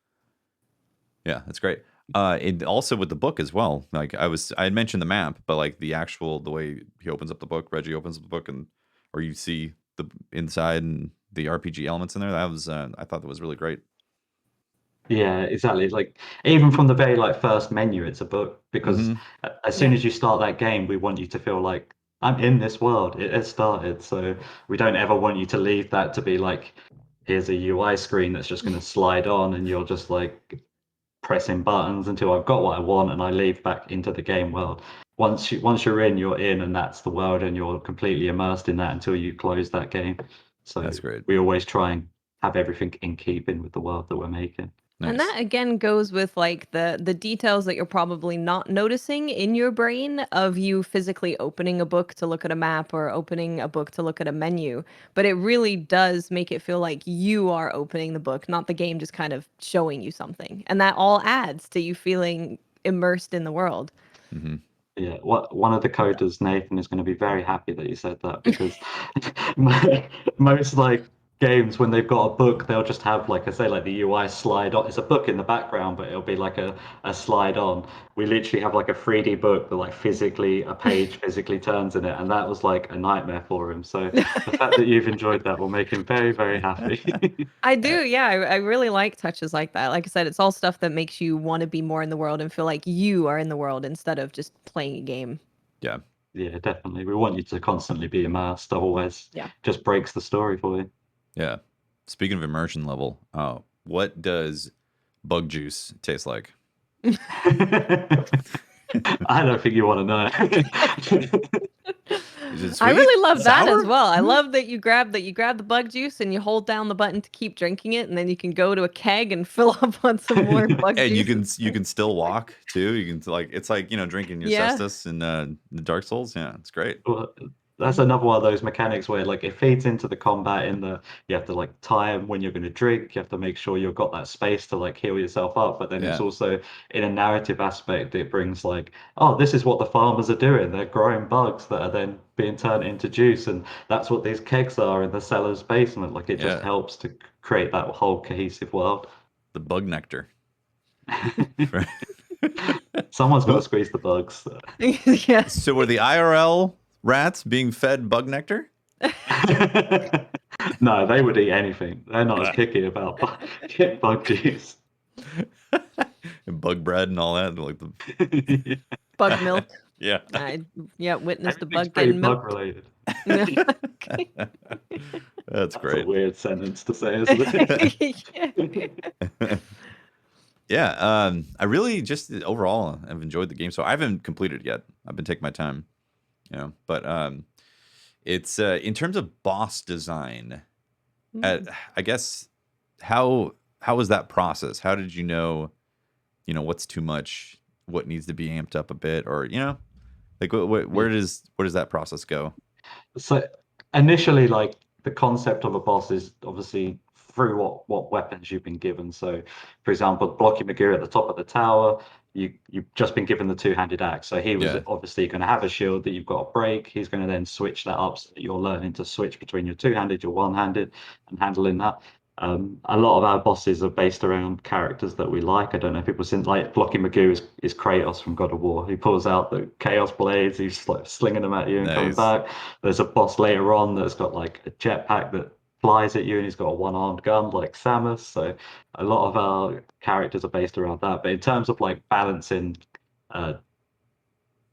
Yeah, that's great. And also with the book as well. Like I had mentioned the map, but like the way he opens up the book, Reggie opens up the book, or you see the inside and the RPG elements in there. That was I thought that was really great. Yeah, exactly. Like even from the very like first menu, it's a book because as soon as you start that game, we want you to feel like I'm in this world. It has started, so we don't ever want you to leave that to be like here's a UI screen that's just going to slide on, and you're just like pressing buttons until I've got what I want, and I leave back into the game world. Once you're in, and that's the world, and you're completely immersed in that until you close that game. So That's great. we always try and have everything in keeping with the world that we're making. And Nice. that again goes with like the details that you're probably not noticing in your brain of you physically opening a book to look at a map or opening a book to look at a menu. But it really does make it feel like you are opening the book, not the game just kind of showing you something. And that all adds to you feeling immersed in the world. Mm-hmm. Yeah, one of the coders, Nathan, is going to be very happy that you said that because most like games when they've got a book, they'll just have like I say, like the UI slide on. It's a book in the background, but it'll be like a slide on. We literally have like a 3D book that like physically a page physically turns in it, and that was like a nightmare for him. So the fact that you've enjoyed that will make him very, very happy. I do, yeah. I really like touches like that. Like I said, it's all stuff that makes you want to be more in the world and feel like you are in the world instead of just playing a game. Yeah. Yeah, definitely. We want you to constantly be immersed, otherwise Yeah. just breaks the story for you. Yeah. Speaking of immersion level, what does bug juice taste like? I don't think you want to know. Is it I sweet? really love that as Sour? well. I love that you grab the bug juice and you hold down the button to keep drinking it, and then you can go to a keg and fill up on some more bug And juice. you can still walk too. You can like it's like drinking your Yeah. cestus in the Dark Souls. Yeah, it's great. Well, that's another one of those mechanics where like it feeds into the combat in the you have to like time when you're going to drink, you have to make sure you've got that space to like heal yourself up, but then it's Yeah. also in a narrative aspect it brings like, oh, this is what the farmers are doing, they're growing bugs that are then being turned into juice, and that's what these kegs are in the cellar's basement. Like it just Yeah. helps to create that whole cohesive world. The bug nectar. Someone's got to squeeze the bugs. Yes. So were the IRL rats being fed bug nectar? No, they would eat anything. They're not as picky about bug juice. And bug bread and all that. Like the Bug milk. yeah. I witnessed the Everything's bug pretty getting bug milked. related. Okay. That's That's a great. weird sentence to say, isn't it? Yeah. I really just overall have enjoyed the game. So I haven't completed it yet. I've been taking my time, but it's in terms of boss design. I guess how was that process? How did you know what's too much, what needs to be amped up a bit, or like where does that process go? So initially, like the concept of a boss is obviously through what weapons you've been given. So, for example, Blocky McGee at the top of the tower, you've just been given the two-handed axe. So he was Yeah. obviously going to have a shield that you've got to break. He's going to then switch that up so that you're learning to switch between your two-handed, your one-handed, and handling that. A lot of our bosses are based around characters that we like. I don't know if people since like Blocky Magoo is Kratos from God of War. He pulls out the Chaos Blades, he's like slinging them at you and coming Nice. back. There's a boss later on that's got like a jetpack that flies at you and he's got a one-armed gun like Samus. So a lot of our characters are based around that. But in terms of like balancing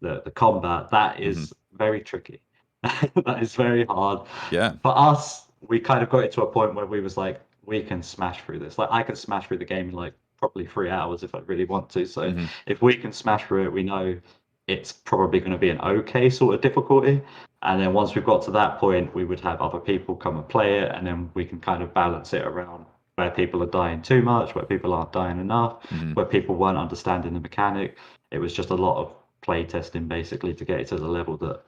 the combat, that is very tricky. That is very hard. Yeah. For us, we kind of got it to a point where we was like, we can smash through this. Like I can smash through the game in like probably 3 hours if I really want to. So if we can smash through it, we know it's probably going to be an okay sort of difficulty. And then once we've got to that point, we would have other people come and play it, and then we can kind of balance it around where people are dying too much, where people aren't dying enough, where people weren't understanding the mechanic. It was just a lot of play testing basically to get it to the level that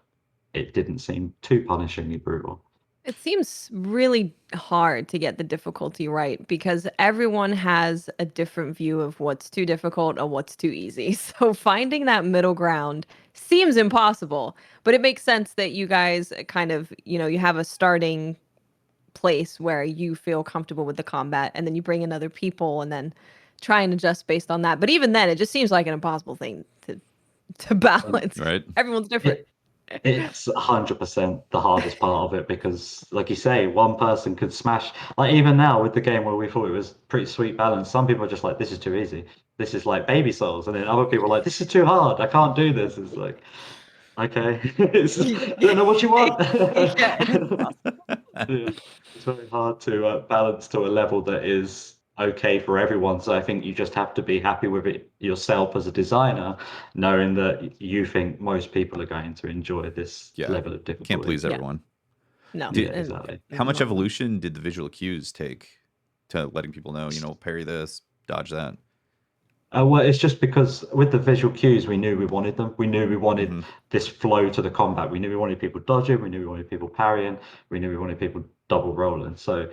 it didn't seem too punishingly brutal. It seems really hard to get the difficulty right because everyone has a different view of what's too difficult or what's too easy. So finding that middle ground seems impossible, but it makes sense that you guys kind of, you have a starting place where you feel comfortable with the combat and then you bring in other people and then try and adjust based on that. But even then, it just seems like an impossible thing to balance. Right. Everyone's different. It's 100% the hardest part of it because, like you say, one person could smash. Like even now with the game where we thought it was pretty sweet balance, some people are just like, "This is too easy. This is like baby souls," and then other people are like, "This is too hard. I can't do this." It's like, okay, I don't know what you want. Yeah, it is possible. Yeah, it's very hard to balance to a level that is okay for everyone. So I think you just have to be happy with it yourself as a designer, knowing that you think most people are going to enjoy this Yeah. level of Can't difficulty. please Yeah. everyone. No. Yeah, Did- exactly. How much not- evolution did the visual cues take to letting people know, parry this, dodge that? Well, it's just because with the visual cues, we knew we wanted them. We knew we wanted hmm this flow to the combat. We knew we wanted people dodging. We knew we wanted people parrying. We knew we wanted people double rolling. So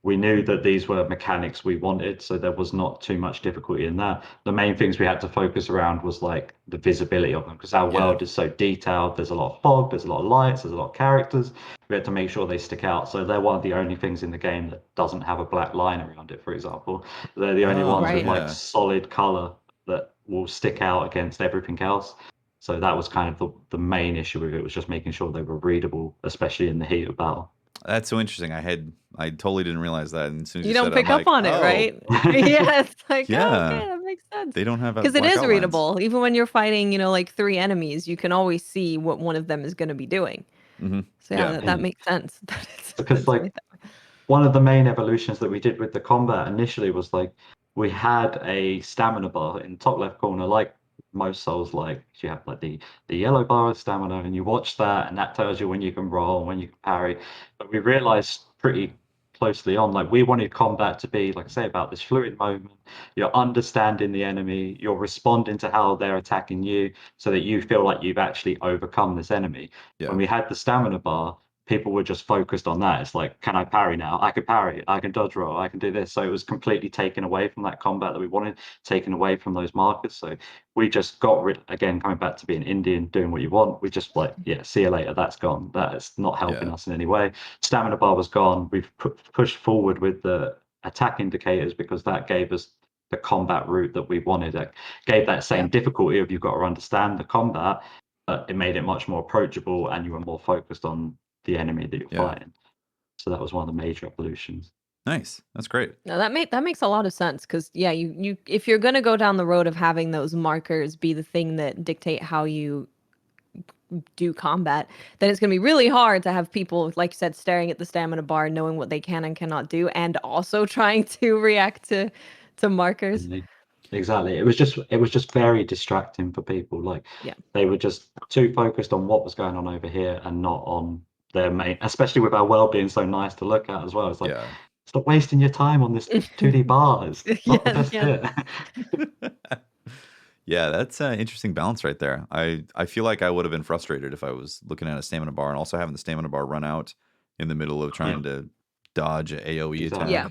we knew that these were mechanics we wanted. So there was not too much difficulty in that. The main things we had to focus around was like the visibility of them because our Yeah. world is so detailed. There's a lot of fog. There's a lot of lights. There's a lot of characters. We had to make sure they stick out. So they're one of the only things in the game that doesn't have a black line around it, for example. They're the only Oh, ones with Right. like yeah. solid color that will stick out against everything else. So that was kind of the main issue with it was just making sure they were readable, especially in the heat of battle. That's so interesting. I totally didn't realize that. And as soon as You you don't said it, I'm pick up like, on it, oh, right? Yeah, it's like, oh, okay, yeah. that makes sense. They don't have Because it black is outlines. readable. Even when you're fighting, like 3 enemies, you can always see what one of them is going to be doing. hmm So yeah, Yeah. that And makes sense. because That's like one of the main evolutions that we did with the combat initially was like we had a stamina bar in the top left corner, like most souls like you have like the yellow bar of stamina and you watch that and that tells you when you can roll, when you can parry. But we realized pretty closely on like we wanted combat to be like I say about this fluid moment. You're understanding the enemy, you're responding to how they're attacking you so that you feel like you've actually overcome this enemy. Yeah. When we had the stamina bar, people were just focused on that. It's like, can I parry now? I can parry. I can dodge roll. I can do this. So it was completely taken away from that combat that we wanted, taken away from those markers. So we just got rid, again, coming back to being Indian, doing what you want. We just like, yeah, see you later. That's gone. That's not helping Yeah. us in any way. Stamina bar was gone. We've pushed forward with the attack indicators because that gave us the combat route that we wanted. It gave that same Yeah. difficulty of you've got to understand the combat, but it made it much more approachable and you were more focused on the enemy that you're Yeah. fighting. So that was one of the major evolutions. Nice. That's great. No, that makes a lot of sense because yeah, you if you're gonna go down the road of having those markers be the thing that dictate how you do combat, then it's gonna be really hard to have people, like you said, staring at the stamina bar, knowing what they can and cannot do, and also trying to react to markers. Exactly. It was just very distracting for people. Like Yeah. they were just too focused on what was going on over here and not on their main, especially with our world being so nice to look at as well. It's like Yeah. stop wasting your time on this 2D bar. It's not the Yeah, best yeah. bit. Yeah, that's an interesting balance right there. I feel like I would have been frustrated if I was looking at a stamina bar and also having the stamina bar run out in the middle of trying to dodge a AoE Exactly. attack. Yeah.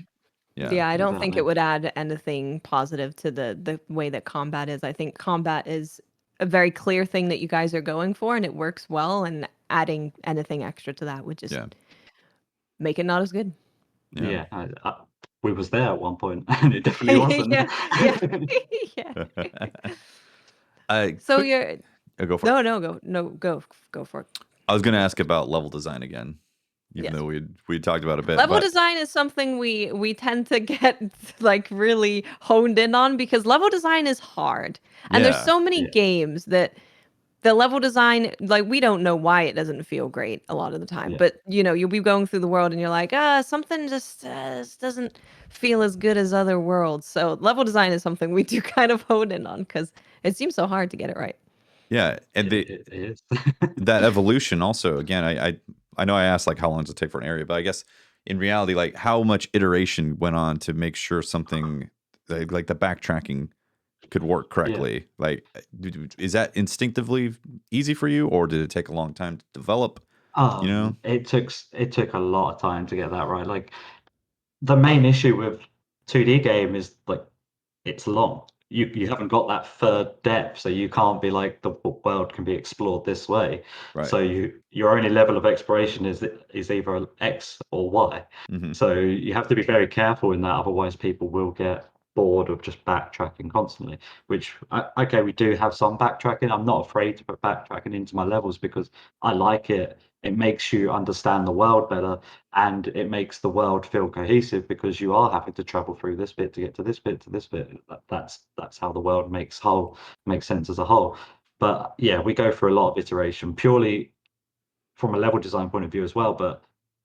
Yeah. Yeah, I don't think Exactly. it would add anything positive to the way that combat is. I think combat is a very clear thing that you guys are going for and it works well, and adding anything extra to that would just Yeah. make it not as good. Yeah. Yeah. We was there at one point and it definitely wasn't. Yeah. Yeah. Yeah. So Quick, you're go for it. go for it. I was going to ask about level design again, even Yes. though we talked about it a bit. Level but design is something we tend to get like really honed in on because level design is hard. And there's yeah, so many Yeah. games that the level design, like we don't know why it doesn't feel great a lot of the time. Yeah. But you'll be going through the world and you're like, something just doesn't feel as good as other worlds. So level design is something we do kind of hone in on because it seems so hard to get it right. yeah, and It is. that evolution also. Again, I know I asked like how long does it take for an area, but I guess in reality, like how much iteration went on to make sure something like the backtracking could work correctly. Like, is that instinctively easy for you, or did it take a long time to develop? It took a lot of time to get that right. Like the main issue with 2D game is like it's long. You haven't got that third depth, so you can't be like the world can be explored this way. Right. So your only level of exploration is either X or Y. hmm So you have to be very careful in that, otherwise people will get bored of just backtracking constantly. Which okay, we do have some backtracking. I'm not afraid to put backtracking into my levels because I like it. It makes you understand the world better, and it makes the world feel cohesive because you are having to travel through this bit to get to this bit to this bit. That's how the world makes sense as a whole. But yeah, we go through a lot of iteration purely from a level design point of view as well. But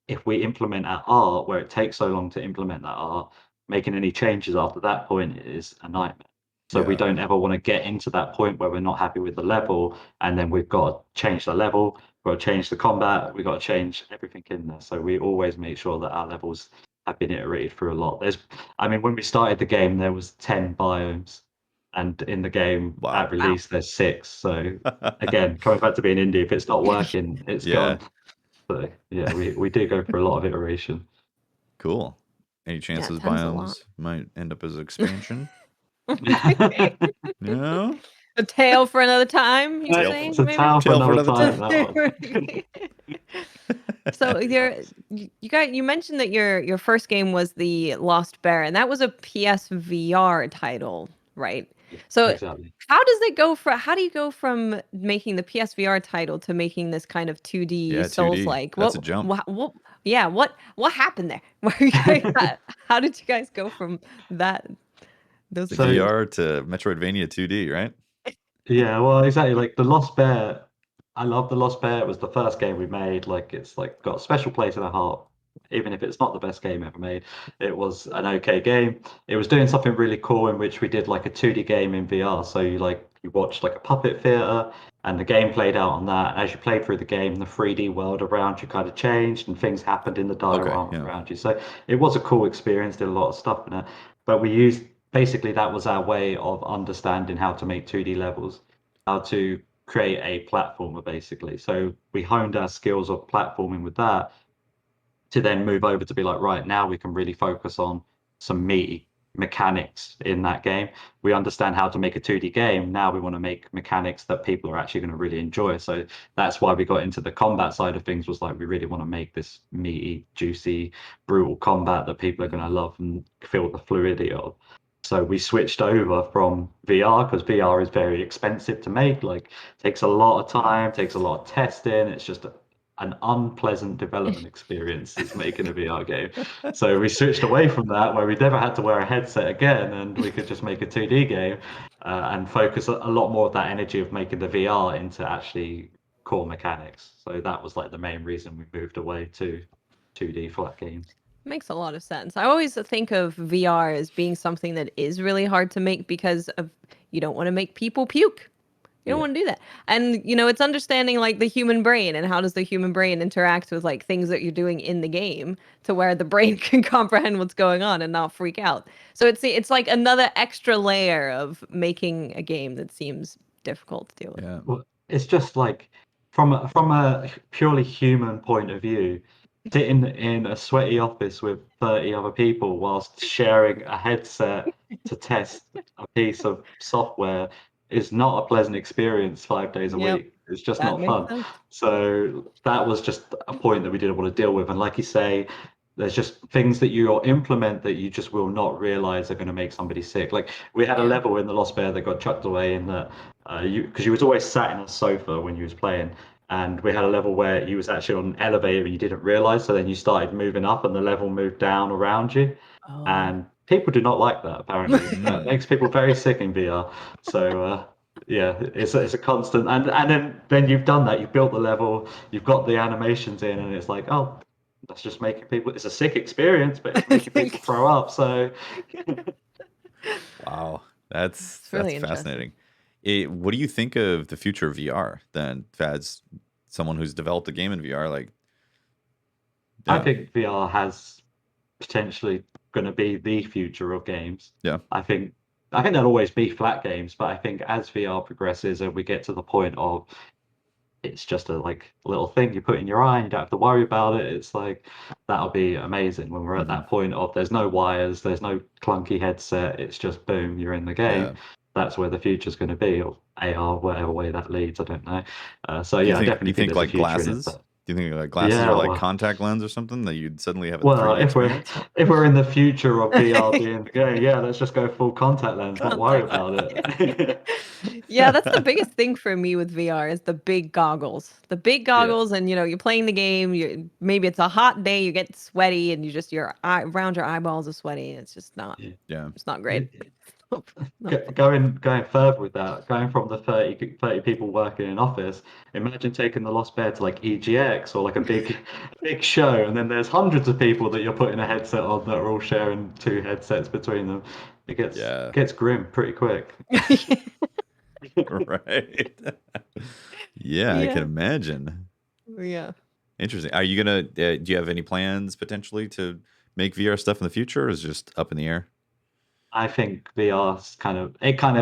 if we implement our art where it takes so long to implement that art, making any changes after that point is a nightmare. So we don't ever want to get into that point where we're not happy with the level, and then we've got to change the level, we've got to change the combat, we've got to change everything in there. So we always make sure that our levels have been iterated through a lot. When we started the game, there was 10 biomes, and in the game at release there's 6. So again, coming back to being indie, if it's not working, it's gone. So yeah, we do go for a lot of iteration. Cool. Any chances biomes might end up as expansion? No. A tale for another time. You're saying it's a tale for another time. So you mentioned that your first game was the Lost Bear, and that was a PSVR title, right? Yeah, so exactly. How do you go from making the PSVR title to making this kind of 2D Souls-like? That's a jump. What happened there? How did you guys go from that? Those VR to Metroidvania 2D, right? Yeah, well, exactly. Like the Lost Bear, I love the Lost Bear. It was the first game we made. Like it's like got a special place in our heart, even if it's not the best game ever made. It was an okay game. It was doing something really cool in which we did like a 2D game in VR. So you watched like a puppet theater, and the game played out on that. As you played through the game, the 3D world around you kind of changed, and things happened in the diorama around you. So it was a cool experience. Did a lot of stuff in it, but we used. Basically, that was our way of understanding how to make 2D levels, how to create a platformer, basically. So we honed our skills of platforming with that to then move over to be like, right, now we can really focus on some meaty mechanics in that game. We understand how to make a 2D game. Now we want to make mechanics that people are actually going to really enjoy. So that's why we got into the combat side of things, was like, we really want to make this meaty, juicy, brutal combat that people are going to love and feel the fluidity of. So we switched over from VR because VR is very expensive to make. Like, takes a lot of time, takes a lot of testing. It's just an unpleasant development experience is making a VR game. So we switched away from that, where we never had to wear a headset again, and we could just make a 2D game and focus a lot more of that energy of making the VR into actually core mechanics. So that was like the main reason we moved away to 2D flat games. Makes a lot of sense. I always think of VR as being something that is really hard to make because you don't want to make people puke. You don't want to do that. And, it's understanding like the human brain and how does the human brain interact with like things that you're doing in the game to where the brain can comprehend what's going on and not freak out. So it's like another extra layer of making a game that seems difficult to deal with. Yeah. Well, it's just like from a purely human point of view, sitting in a sweaty office with 30 other people whilst sharing a headset to test a piece of software is not a pleasant experience 5 days a week. It's just not fun. Sense. So that was just a point that we didn't want to deal with. And like you say, there's just things that you implement that you just will not realize are going to make somebody sick. Like we had a level in the Lost Bear that got chucked away in that because you was always sat in a sofa when you was playing. And we had a level where you was actually on an elevator and you didn't realize. So then you started moving up and the level moved down around you. Oh. And people do not like that, apparently. That makes people very sick in VR. So yeah, it's a constant. And then you've done that. You've built the level. You've got the animations in, and it's like, oh, that's just making people. It's a sick experience, but it's making people throw up. So. Wow, that's really fascinating. What do you think of the future of VR then, as someone who's developed a game in VR? Like, I think VR has potentially going to be the future of games. Yeah. I think there'll always be flat games, but I think as VR progresses and we get to the point of it's just a little thing you put in your eye and you don't have to worry about it, it's like that'll be amazing when we're at that point of there's no wires, there's no clunky headset, it's just boom, you're in the game. Yeah. That's where the future's going to be, or AR, whatever way that leads, I don't know. So yeah, I definitely think like glasses Do you think like glasses Yeah, are like well, contact lens or something that you'd suddenly have a well, 3D experience? if we're in the future of VR being the game, yeah, let's just go full contact lens, not worry Contact about lens. it. Yeah, that's the biggest thing for me with VR is the big goggles. The big Yeah. goggles, and you're playing the game. You maybe it's a hot day, you get sweaty, and you just your eye around your eyeballs are sweaty, and it's just not. Yeah. Yeah. It's not great. Not fun. Going further with that, going from the 30 people working in an office, imagine taking the Lost Bear to like EGX or like a big show, and then there's hundreds of people that you're putting a headset on that are all sharing two headsets between them. It Yeah. gets grim pretty quick. Right. Yeah, I can Yeah. imagine. Yeah. Interesting. Are you gonna? Do you have any plans potentially to make VR stuff in the future, or is it just up in the air? I think VR's kind of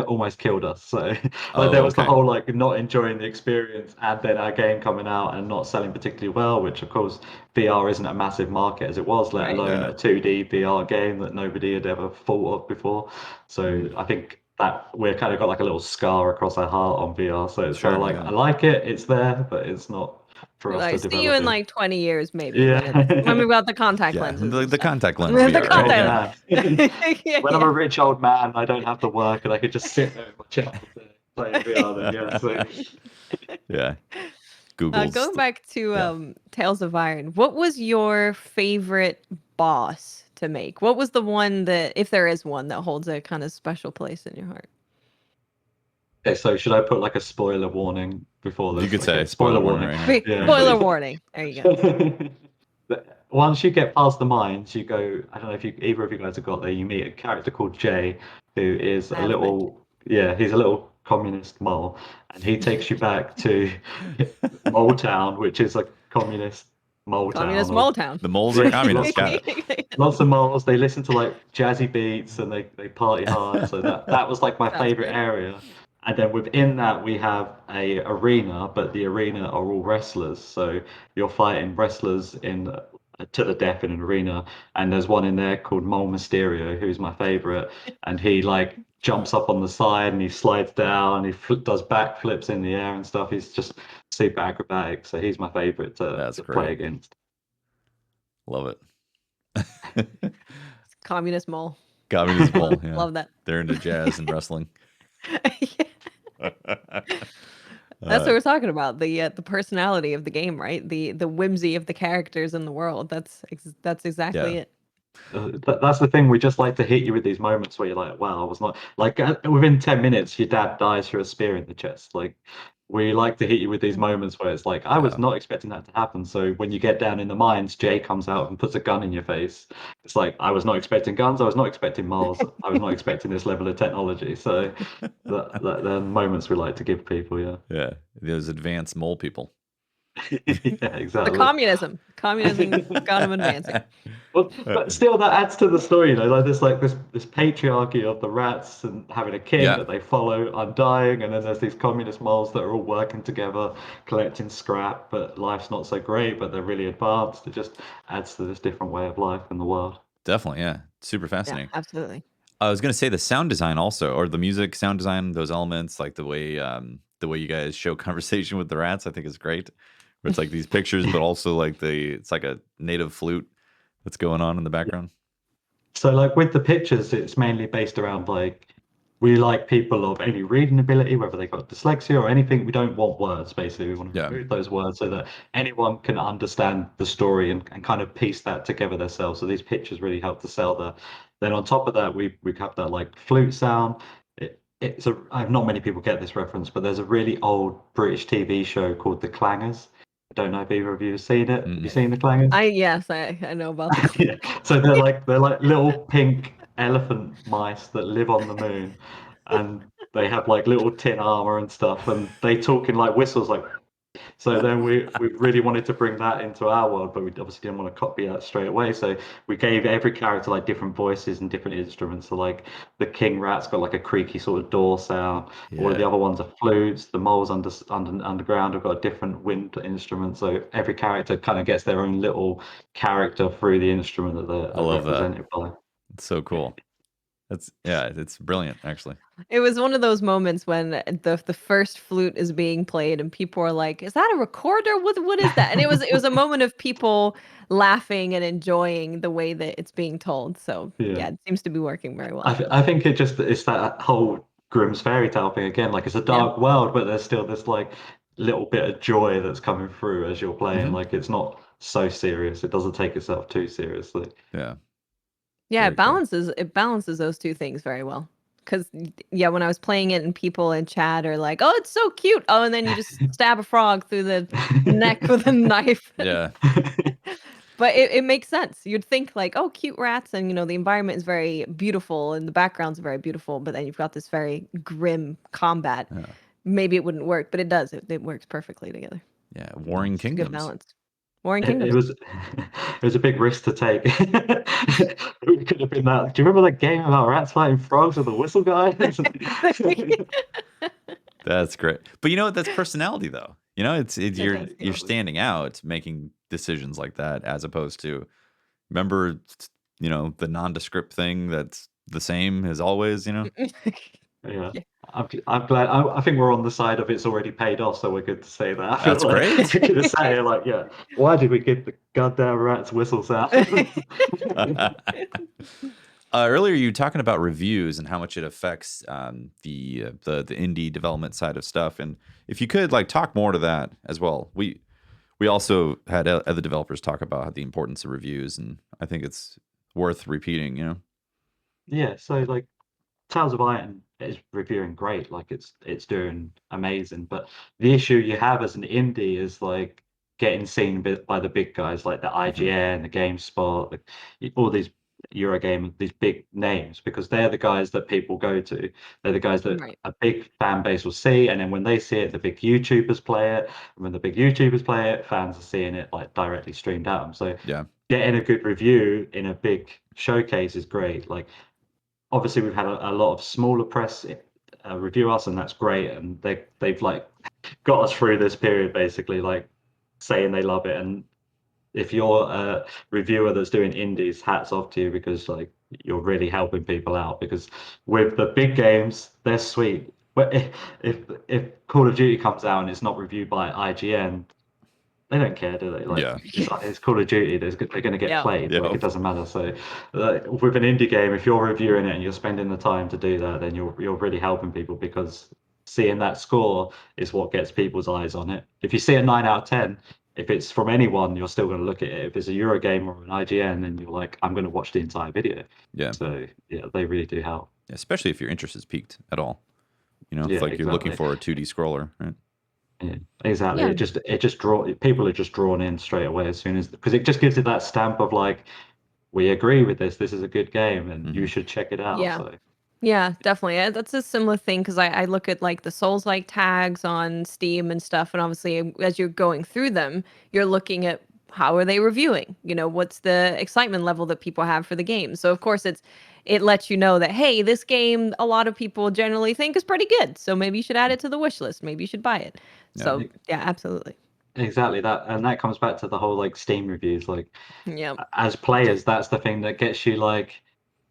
almost killed us. So like Oh, there was the okay. whole like not enjoying the experience and then our game coming out and not selling particularly well, which of course VR isn't a massive market as it was, let Right. alone Yeah. a 2D VR game that nobody had ever thought of before. So I think that we're kind of got like a little scar across our heart on VR. So it's kind of Sure. like Yeah. I like it, it's there, but it's not for You're us to like, see you develop in it. like 20 years, maybe when Yeah. we've got the contact Yeah. lenses The, and the stuff. contact lens The Rich VR. old Yeah. contact man. lens. Yeah, When I'm yeah. a rich old man, I don't have to work and I could just sit there with my child playing VR. Then yeah, so Yeah. Google's. Going back to Yeah. Tales of Iron, what was your favorite boss to make? What was the one that, if there is one, that holds a kind of special place in your heart? okay. So should I put like a spoiler warning before You this? could say Okay, spoiler spoiler warning warning. right here. Wait, Yeah. spoiler warning. There you go. But once you get past the mines, you go. I don't know if you either of you guys have got there. You meet a character called Jay, who is I a haven't met you. little yeah, he's a little communist mole, and he takes you back to Mole Town, which is a communist mole town Communist of Mole Town. The moles are yeah, communists. Got it. lots of moles. They listen to like jazzy beats and they party hard. So that was like my Sounds favorite great. area. And then within that we have a arena, but the arena are all wrestlers. So you're fighting wrestlers in to the death in an arena. And there's one in there called Mole Mysterio, who's my favorite. And he like jumps up on the side and he slides down. He does backflips in the air and stuff. He's just super acrobatic. So he's my favorite That's to play great. against. Love it. Communist Mole. Communist mole. Yeah. Love that. They're into jazz and wrestling. Yeah. That's what we're talking about. The personality of the game, right? The whimsy of the characters in the world. That's exactly Yeah. it. That's the thing. We just like to hit you with these moments where you're like, "Wow, I was not like." Within 10 minutes, your dad dies through a spear in the chest. Like, we like to hit you with these moments where it's like, "I was Yeah. not expecting that to happen." So when you get down in the mines, Jay comes out and puts a gun in your face. It's like, I was not expecting guns. I was not expecting Mars. I was not expecting this level of technology. So they're moments we like to give people. Yeah, Yeah. Those advanced mole people. yeah, The exactly. communism got them advancing. Well, but still, that adds to the story, you know. Like this patriarchy of the rats and having a king Yeah. that they follow undying, and then there's these communist moles that are all working together, collecting scrap. But life's not so great, but they're really advanced. It just adds to this different way of life in the world. Definitely. Yeah. Super Yeah, fascinating. absolutely. I was gonna say the sound design also, or the music sound design, those elements, like the way you guys show conversation with the rats, I think is great. Where it's like these pictures, but also like it's like a native flute that's going on in the background. So, like with the pictures, it's mainly based around like we like people of any reading ability, whether they got dyslexia or anything. We don't want words, basically. We want to Yeah. remove those words so that anyone can understand the story and kind of piece that together themselves. So these pictures really help to sell that. Then on top of that, we have that like flute sound. Not many people get this reference, but there's a really old British TV show called The Clangers. I don't know if either of you have seen it. Have you seen The Clangers? I know about the Yeah. So they're like little pink elephant mice that live on the moon, and they have like little tin armor and stuff, and they talk in like whistles, like. So then we really wanted to bring that into our world, but we obviously didn't want to copy that straight away. So we gave every character like different voices and different instruments. So like the king rat's got like a creaky sort of door sound. All of the Yeah. other ones are flutes. The moles underground have got a different wind instrument. So every character kind of gets their own little character through the instrument that I they're love that. represented by. It's so cool. It's brilliant actually. It was one of those moments when the first flute is being played and people are like, "Is that a recorder? What is that?" And it was a moment of people laughing and enjoying the way that it's being told. So Yeah. yeah, it seems to be working very well. I think it's that whole Grimm's fairy tale thing again. Like it's a dark world, but there's still this like little bit of joy that's coming through as you're playing. Mhm. Like it's not so serious. It doesn't take itself too seriously. Yeah. Yeah, Very cool. it balances those two things very well. Because yeah, when I was playing it and people in chat are like, "Oh, it's so cute," oh, and then you just stab a frog through the neck with a knife. Yeah. But it makes sense. You'd think like, "Oh, cute rats," and the environment is very beautiful and the backgrounds are very beautiful, but then you've got this very grim combat. Yeah. Maybe it wouldn't work, but it does. It works perfectly together. Yeah. Warring It's a good Kingdoms. balance. Warring It Kingdoms. was it was a big risk to take. It could have been that. Do you remember that game about rats fighting frogs with the whistle guy? That's great. But you know what? That's personality though. It's you're Exactly. standing out making decisions like that as opposed to remember the nondescript thing that's the same as always, Yeah. Yeah. I'm glad. I think we're on the side of it's already paid off, so we're good to say that. I feel That's like great. you could have sat here like, yeah, why did we give the goddamn rats whistle sound? Earlier, you were talking about reviews and how much it affects the indie development side of stuff, and if you could talk more to that as well. We also had other developers talk about the importance of reviews, and I think it's worth repeating. Yeah, so like Tales of Iron is reviewing great, like it's doing amazing. But the issue you have as an indie is like getting seen by the big guys like the Mhm. IGN, the GameSpot, all these Eurogame, these big names, because they're the guys that people go to. They're the guys that Right. a big fan base will see, and then when they see it, the big YouTubers play it. And when the big YouTubers play it, fans are seeing it like directly streamed at them. So Yeah, getting a good review in a big showcase is great. Like obviously we've had a lot of smaller press review us, and that's great. And they've like got us through this period basically, like saying they love it. And if you're a reviewer that's doing indies, hats off to you, because like you're really helping people out. Because with the big games, they're sweet. But if Call of Duty comes out and it's not reviewed by IGN, they don't care, do they? Like yeah, it's Call of Duty. They're going to get Yeah. played. Like yeah, it doesn't matter. So, with an indie game, if you're reviewing it and you're spending the time to do that, then you're really helping people, because seeing that score is what gets people's eyes on it. If you see a 9 out of 10, if it's from anyone, you're still going to look at it. If it's a Eurogame or an IGN, then you're like, I'm going to watch the entire video. yeah. So yeah, they really do help. Especially if your interest is peaked at all. Yeah, If you're looking exactly. for a 2D scroller, right? Yeah, exactly. Yeah. It just people are just drawn in straight away as soon as, because it just gives it that stamp of like, we agree with this. This is a good game, and you Hmm. should check it out. Yeah. So Yeah, definitely. That's a similar thing because I look at like the Souls-like tags on Steam and stuff, and obviously as you're going through them, you're looking at how are they reviewing? What's the excitement level that people have for the game? So of course it lets you know that hey, this game a lot of people generally think is pretty good, so maybe you should add it to the wish list. Maybe you should buy it. Yeah, So yeah, absolutely. exactly that, and that comes back to the whole like Steam reviews. Like Yeah. as players, that's the thing that gets you like,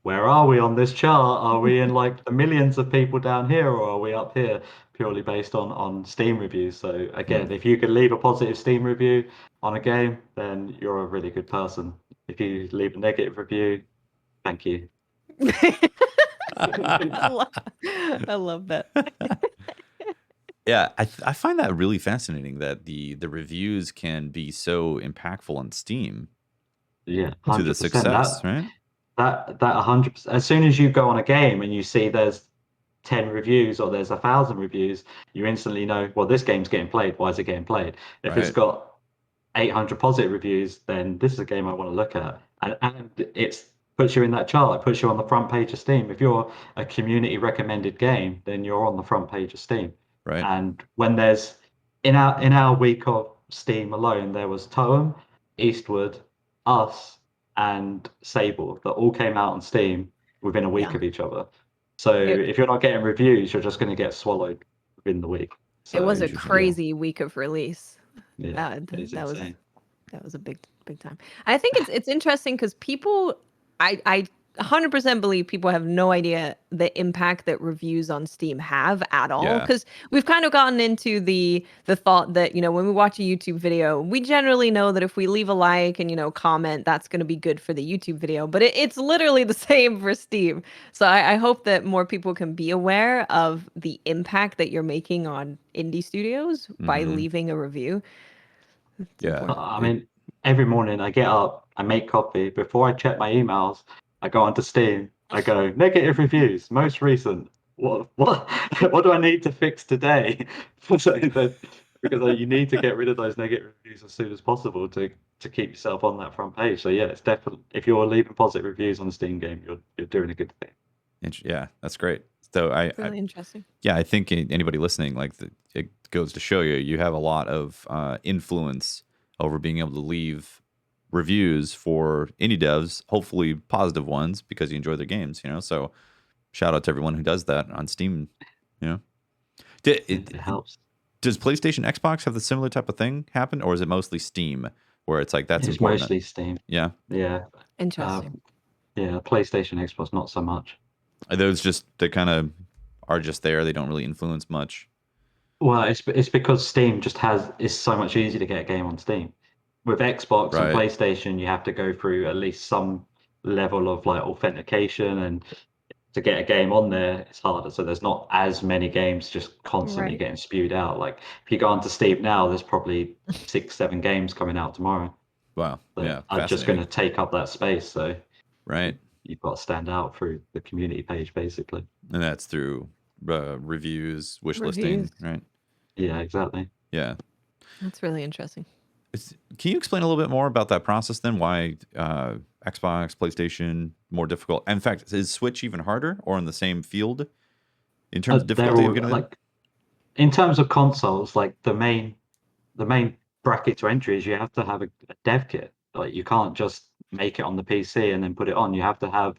where are we on this chart? Are we in like the millions of people down here, or are we up here? Purely based on Steam reviews. So Hmm. again, if you could leave a positive Steam review on a game, then you're a really good person. If you leave a negative review, thank you. I love, I love that. Yeah, I find that really fascinating that the reviews can be so impactful on Steam Yeah, to the 100%. success, right? That 100%. As soon as you go on a game and you see there's 10 reviews or there's 1,000 reviews, you instantly know, well, this game's getting played. Why is it getting played? If it's Right. got 800 positive reviews, then this is a game I want to look at. And it's puts you in that chart. It puts you on the front page of Steam. If you're a community recommended game, then you're on the front page of Steam. Right. And when there's in our week of Steam alone, there was Toem, Eastwood, us, and Sable that all came out on Steam within a week Yeah. of each other. So It if you're not getting reviews, you're just going to get swallowed within the week. it was So a Interesting. crazy week of release. yeah, That it's that was insane. that was a big time. I think it's interesting because people, I 100% believe people have no idea the impact that reviews on Steam have at all. Yeah. Because we've kind of gotten into the thought that, when we watch a YouTube video, we generally know that if we leave a like and, comment, that's going to be good for the YouTube video. But it's literally the same for Steam. So I hope that more people can be aware of the impact that you're making on indie studios by Mhm. leaving a review. It's Yeah. important. I mean, every morning I get up, I make coffee. Before I check my emails, I go onto Steam. I go negative reviews, most recent. What do I need to fix today? Because you need to get rid of those negative reviews as soon as possible to keep yourself on that front page. So yeah, it's definitely, if you're leaving positive reviews on a Steam game, you're doing a good thing. Yeah, that's great. So I Really interesting. yeah, I think anybody listening, like it goes to show you have a lot of influence over being able to leave reviews for indie devs, hopefully positive ones because you enjoy their games. So shout out to everyone who does that on Steam. It helps. Does PlayStation, Xbox have the similar type of thing happen, or is it mostly Steam, where it's like that's It's important? mostly Steam. Yeah, Yeah. Interesting. Yeah, PlayStation, Xbox, not so much. are those just they kind of are just there? They don't really influence much. Well, it's because Steam just it's so much easier to get a game on Steam. With Xbox and Right. PlayStation, you have to go through at least some level of like authentication, and to get a game on there, it's harder. So there's not as many games just constantly Right. getting spewed out. Like if you go onto Steam now, there's probably 6, 7 games coming out tomorrow Wow. that Yeah. are just going Fascinating. to take up that space. So Right. you've got to stand out through the community page, basically. And that's through reviews, wish Reviews. listing, right? Yeah, exactly. Yeah. That's really interesting. Can you explain a little bit more about that process then? Why Xbox, PlayStation more difficult? In fact, is Switch even harder or in the same field in terms of They're difficulty all of getting in? like, in terms of consoles, like the main bracket to entry is you have to have a dev kit. Like you can't just make it on the PC and then put it on. You have to have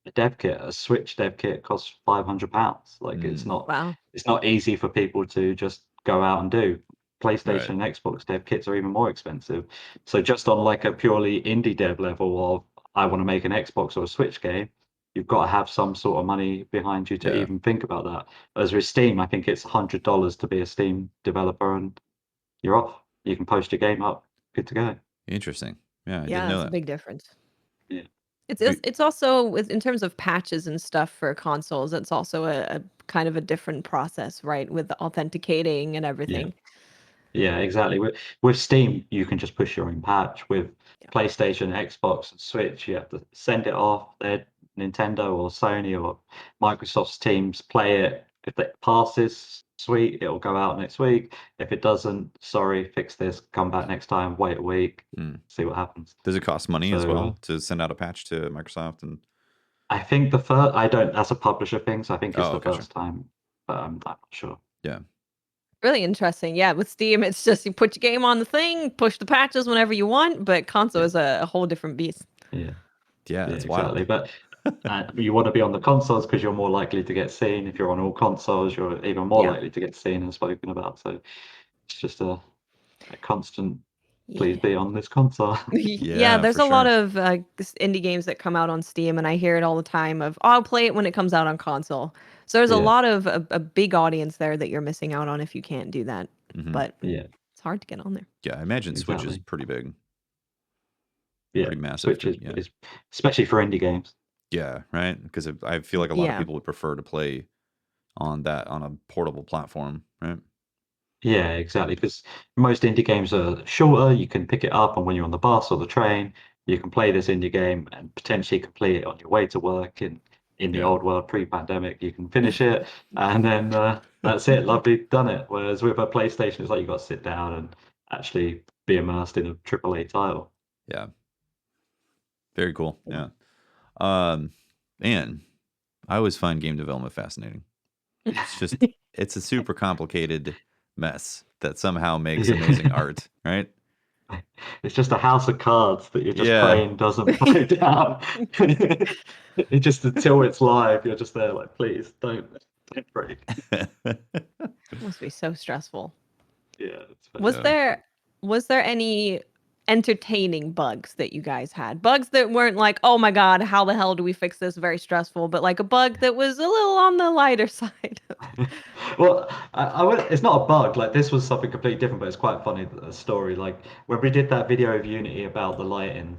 a dev kit. A Switch dev kit costs £500. Like Wow. it's not easy for people to just go out and do. Right. PlayStation and Xbox dev kits are even more expensive. So just on like a purely indie dev level of I want to make an Xbox or a Switch game, you've got to have some sort of money behind you to Yeah. even think about that. As with Steam, I think it's $100 to be a Steam developer, and you're off. You can post your game up, good to go. Interesting. Yeah, I didn't Yeah, know that's a that. big difference. Yeah. It's also in terms of patches and stuff for consoles. It's also a kind of a different process, right? With the authenticating and Yeah. everything. Yeah, exactly. With Steam, you can just push your own patch. With Yeah. PlayStation, Xbox, and Switch, you have to send it off. Their Nintendo or Sony or Microsoft's teams play it. If it passes, sweet, it'll go out next week. If it doesn't, sorry, fix this. Come back next time. Wait a week. See what happens. Does it cost money as So, well to send out a patch to Microsoft? And I think the first, I don't, that's a publisher thing, so I think it's oh, the gotcha. first time, but I'm not sure. Yeah. Really interesting. Yeah, with Steam, it's just you put your game on the thing, push the patches whenever you want, but console is a whole different beast. Yeah, Yeah, that's exactly. wild. But you want to be on the consoles because you're more likely to get seen. If you're on all consoles, you're even more Yeah. likely to get seen and spoken about. So it's just a constant, please Yeah. be on this console. Yeah, there's for a lot sure. of indie games that come out on Steam, and I hear it all the time of, oh, I'll play it when it comes out on console. So there's a Yeah. lot of a big audience there that you're missing out on if you can't do that. Mhm. But Yeah, it's hard to get on there. Yeah, I imagine Switch is exactly. pretty big, Yeah, pretty massive. Switch Yeah. is especially for indie games. Yeah, right. Because I feel like a lot of Yeah. people would prefer to play on a portable platform, right? Yeah, exactly. Because most indie games are shorter. You can pick it up, and when you're on the bus or the train, you can play this indie game and potentially complete it on your way to work. In the Yeah. old world, pre-pandemic, you can finish it, and then that's it. Lovely, done it. Whereas with a PlayStation, it's like you got to sit down and actually be immersed in a AAA title. Yeah. Very cool. Yeah. Man, I always find game development fascinating. It's just it's a super complicated mess that somehow makes Yeah. amazing art, right? It's just a house of cards that you're just Yeah. praying doesn't break down. It just until it's live, you're just there like, please don't break. Must be so stressful. Yeah, it's Was Yeah. there any entertaining bugs that you guys had? Bugs that weren't like, oh my god, how the hell do we fix this? Very stressful, but like a bug that was a little on the lighter side. Well, it's not a bug. Like this was something completely different, but it's quite funny story. Like when we did that video of Unity about the lighting,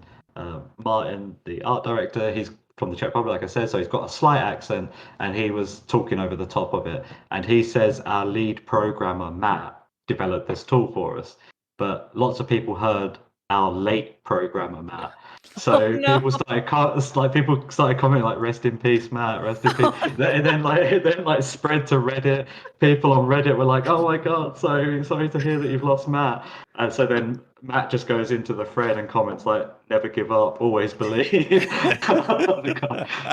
Martin, the art director, he's from the Czech Republic, like I said, so he's got a slight accent, and he was talking over the top of it. And he says our lead programmer Matt developed this tool for us, but lots of people heard our late programmer Matt. Oh So no. people started commenting like "Rest in peace, Matt. Rest in peace." And then like spread to Reddit. People on Reddit were like, "Oh my God, sorry to hear that you've lost Matt." And so then Matt just goes into the thread and comments like, "Never give up, always believe."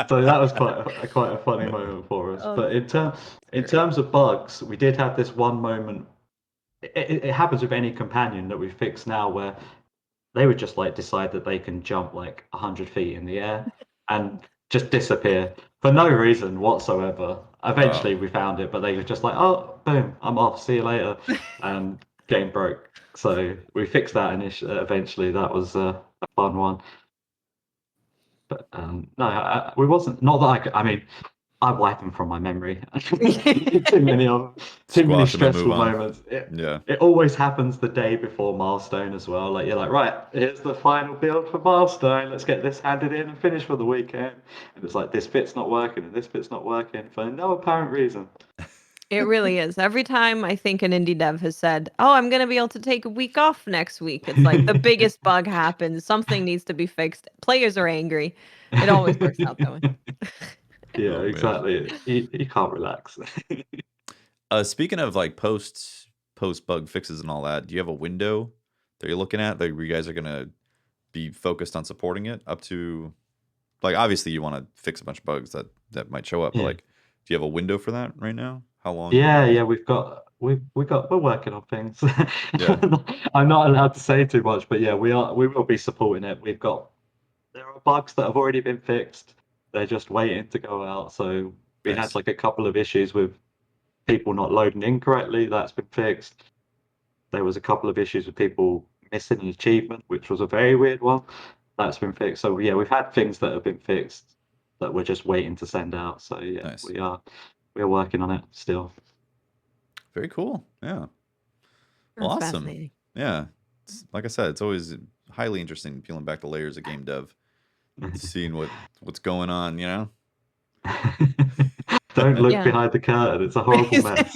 So that was quite a funny moment for us. Oh, But in terms of bugs, we did have this one moment. It happens with any companion that we fix now where they would just like decide that they can jump like 100 feet in the air and just disappear for no reason whatsoever. Eventually we found it, but they were just like, oh, boom, I'm off, see you later. And game broke. So we fixed that eventually. That was a fun one. But no, we wasn't, not that I mean, I wipe them from my memory. Too many of them. Too many Squash them and move stressful on. moments. Yeah. It always happens the day before milestone as well. Like you're like, right, here's the final build for milestone. Let's get this handed in and finish for the weekend. And it's like this bit's not working and this bit's not working for no apparent reason. it really is. Every time I think an indie dev has said, "Oh, I'm going to be able to take a week off next week," it's like the biggest bug happens. Something needs to be fixed. Players are angry. It always works out that way. Yeah, Oh, man. exactly. You can't relax. Speaking of like post bug fixes and all that, do you have a window that you're looking at that you guys are gonna be focused on supporting it up to? Like, obviously, you want to fix a bunch of bugs that might show up, but Yeah. like, do you have a window for that right now? How long? Yeah, we're working on things. Yeah. I'm not allowed to say too much, but yeah, we will be supporting it. There are bugs that have already been fixed. They're just waiting to go out. So we had Nice. like a couple of issues with people not loading in correctly. That's been fixed. There was a couple of issues with people missing an achievement, which was a very weird one. That's been fixed. So yeah, we've had things that have been fixed that we're just waiting to send out. So yeah, Nice. we're working on it still. Very cool. Yeah. Well, That's awesome. fascinating. Yeah. Like I said, it's always highly interesting peeling back the layers of game dev, seeing what's going on. You know. Don't look Yeah. behind the curtain. It's a horrible mess.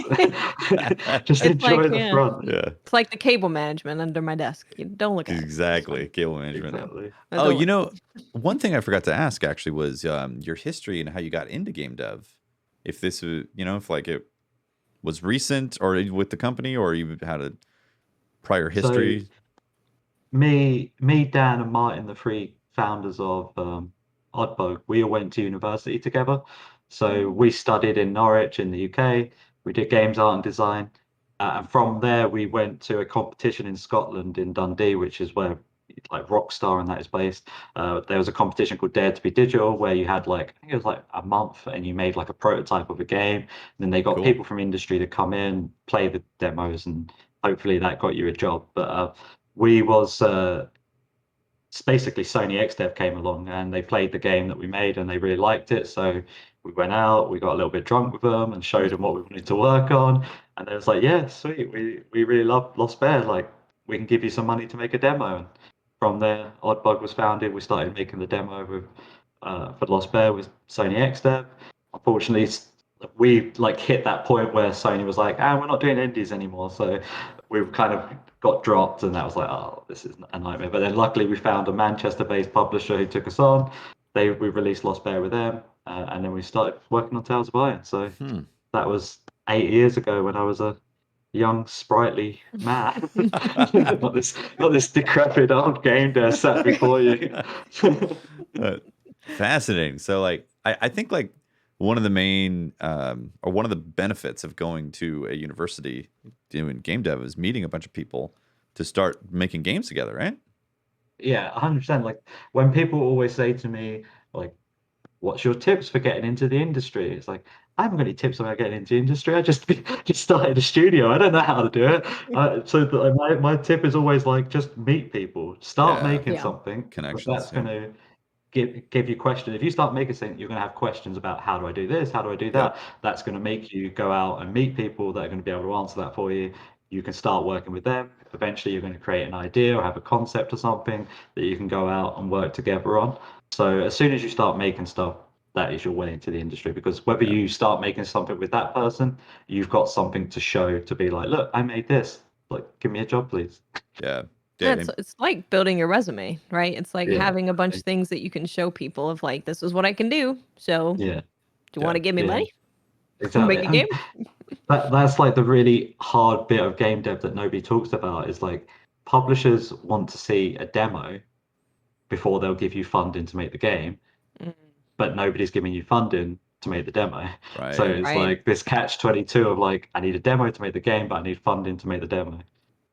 Just It's like, enjoy the yeah. front. Yeah. It's like the cable management under my desk. You don't look at it. Exactly. Cable management. Exactly. Oh, Don't you look. know, one thing I forgot to ask actually was your history and how you got into game dev. If this was, if like it was recent or with the company, or you had a prior So history. Dan, and Martin, the three founders of OddBug, we all went to university together. So we studied in Norwich in the UK. We did games art and design, and from there we went to a competition in Scotland in Dundee, which is where like Rockstar and that is based. There was a competition called Dare to be Digital where you had like I think it was like a month and you made like a prototype of a game. And then they got Cool. people from industry to come in, play the demos, and hopefully that got you a job. But we was basically Sony XDev came along and they played the game that we made and they really liked it. So we went out, we got a little bit drunk with them and showed them what we wanted to work on. And they was like, yeah, sweet, we really love Lost Bear. Like we can give you some money to make a demo. And from there, OddBug was founded. We started making the demo with for Lost Bear with Sony XDev. Unfortunately, we like hit that point where Sony was like, we're not doing indies anymore. So we kind of got dropped, and that was like, oh, this is a nightmare. But then luckily we found a Manchester-based publisher who took us on. We released Lost Bear with them, and then we started working on Tales of Iron. So that was 8 years ago when I was a young, sprightly man. not this decrepit old game dev sat before you. Fascinating. So like I think like one of the main or one of the benefits of going to a university doing game dev is meeting a bunch of people to start making games together, right? Yeah, 100%. Like when people always say to me, like, what's your tips for getting into the industry? It's like, I haven't got any tips about getting into the industry. I just started a studio. I don't know how to do it. My tip is always like, just meet people, start Yeah. making Yeah. something. Connections. That's going to give you questions. If you start making something, you're going to have questions about how do I do this? How do I do that? That's going to make you go out and meet people that are going to be able to answer that for you. You can start working with them. Eventually, you're going to create an idea or have a concept or something that you can go out and work together on. So as soon as you start making stuff, that is your way into the industry, because whether you start making something with that person, you've got something to show, to be like, look, I made this. Like, give me a job, please. Yeah. Yeah, it's like building your resume, right? It's like Yeah. having a bunch of things that you can show people of like, this is what I can do. So do Yeah. you want to give me Yeah. money? Exactly. Make a And game? that's like the really hard bit of game dev that nobody talks about, is like, publishers want to see a demo before they'll give you funding to make the game, Mm, but nobody's giving you funding to make the demo. So Right. it's right. like this catch-22 of like, I need a demo to make the game, but I need funding to make the demo.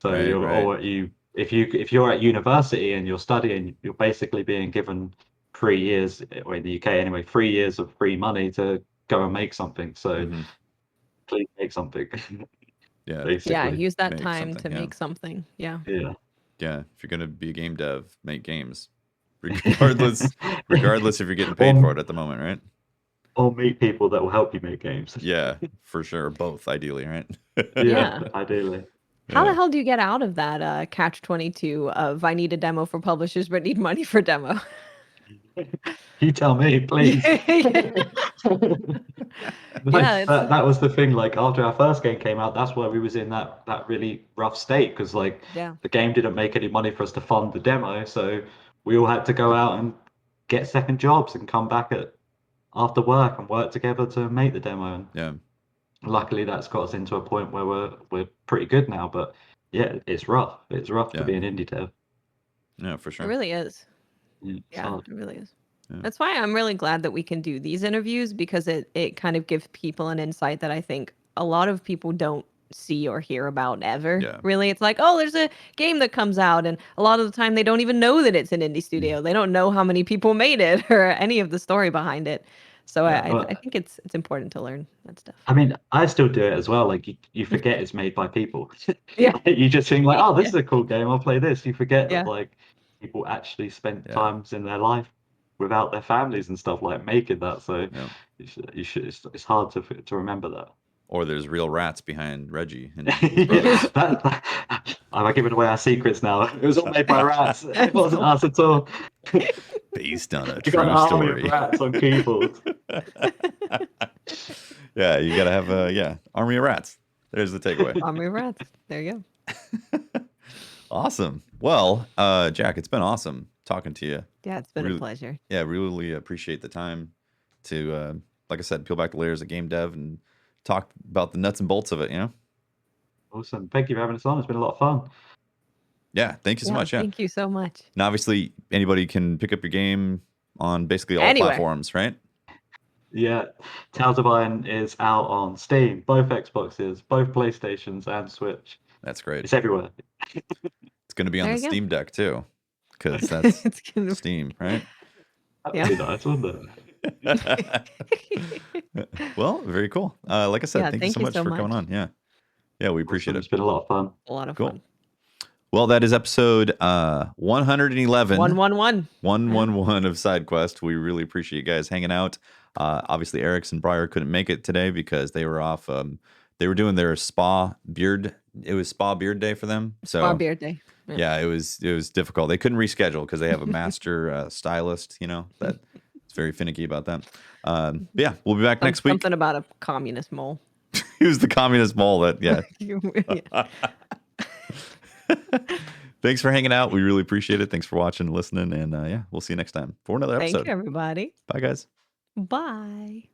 So Right. if you're at university and you're studying, you're basically being given 3 years, or in the UK anyway, 3 years of free money to go and make something. So Hmm. please make something. Yeah. Yeah, Basically. use that Make time something. to Yeah. make something. Yeah. Yeah. Yeah. If you're gonna be a game dev, make games, regardless if you're getting paid for Or it at the moment, right? or meet people that will help you make games. Yeah, for sure. Both, ideally, right? Yeah, Yeah. ideally. How the Yeah. hell do you get out of that catch-22 of I need a demo for publishers but need money for demo? You tell me, please. Yeah, it's That was the thing. Like, after our first game came out, that's why we was in that really rough state, because like yeah. the game didn't make any money for us to fund the demo, so we all had to go out and get second jobs and come back after work and work together to make the demo. And Yeah. luckily, that's got us into a point where we're pretty good now. But yeah, it's rough. It's rough to Yeah. be an indie dev. Yeah, for It sure. really is. Yeah, it's Yeah, hard. it really is. Yeah. That's why I'm really glad that we can do these interviews, because it kind of gives people an insight that I think a lot of people don't see or hear about ever. Yeah. Really, it's like, oh, there's a game that comes out, and a lot of the time they don't even know that it's an indie studio. They don't know how many people made it or any of the story behind it. So Yeah. I think it's important to learn that stuff. I mean, I still do it as well. Like, you forget it's made by people. Yeah. You just think like, oh, this Yeah. is a cool game. I'll play this. You forget Yeah. that like people actually spent Yeah. times in their life without their families and stuff, like making that. So Yeah. you should. It's hard to remember that. Or there's real rats behind Reggie and his brothers. Yeah, am I giving away our secrets now? It was all made by rats. It wasn't us at all. Based on a You got an true army of story. rats on keyboards. Yeah, you gotta have a army of rats. There's the takeaway. Army of Rats. There you go. Awesome. Well, Jack, it's been awesome talking to you. Yeah, it's been Really- a pleasure. Yeah, really appreciate the time to, like I said, peel back the layers of game dev and talk about the nuts and bolts of it. Awesome. Thank you for having us on. It's been a lot of fun. Yeah. Thank you so much. Yeah. Thank you so much. And obviously, anybody can pick up your game on basically all Anywhere. platforms, right? Yeah, Tales of Iron is out on Steam, both Xboxes, both PlayStations, and Switch. That's great. It's everywhere. It's going to be on There the you go. Steam Deck too, because that's It's gonna Steam, right? That Yeah. would be nice, wouldn't it? Well, very cool. Like I said, Yeah, thank you so much for coming much. on. Yeah, we appreciate Awesome. It's it. been a lot of fun. a lot of Cool. fun. Well, that is episode 111. 111. 111 of SideQuest. We really appreciate you guys hanging out. Obviously, Eric's and Briar couldn't make it today because they were off. They were doing their spa beard. It was spa beard day for them. So Spa Beard Day. yeah, it was difficult. They couldn't reschedule because they have a master stylist. That it's very finicky about that. But yeah, we'll be back next week. Something about a communist mole. He was the communist mole. Yeah. Yeah. Thanks for hanging out. We really appreciate it. Thanks for watching and listening. And yeah, we'll see you next time for another Thank episode. you, everybody. Bye, guys. Bye.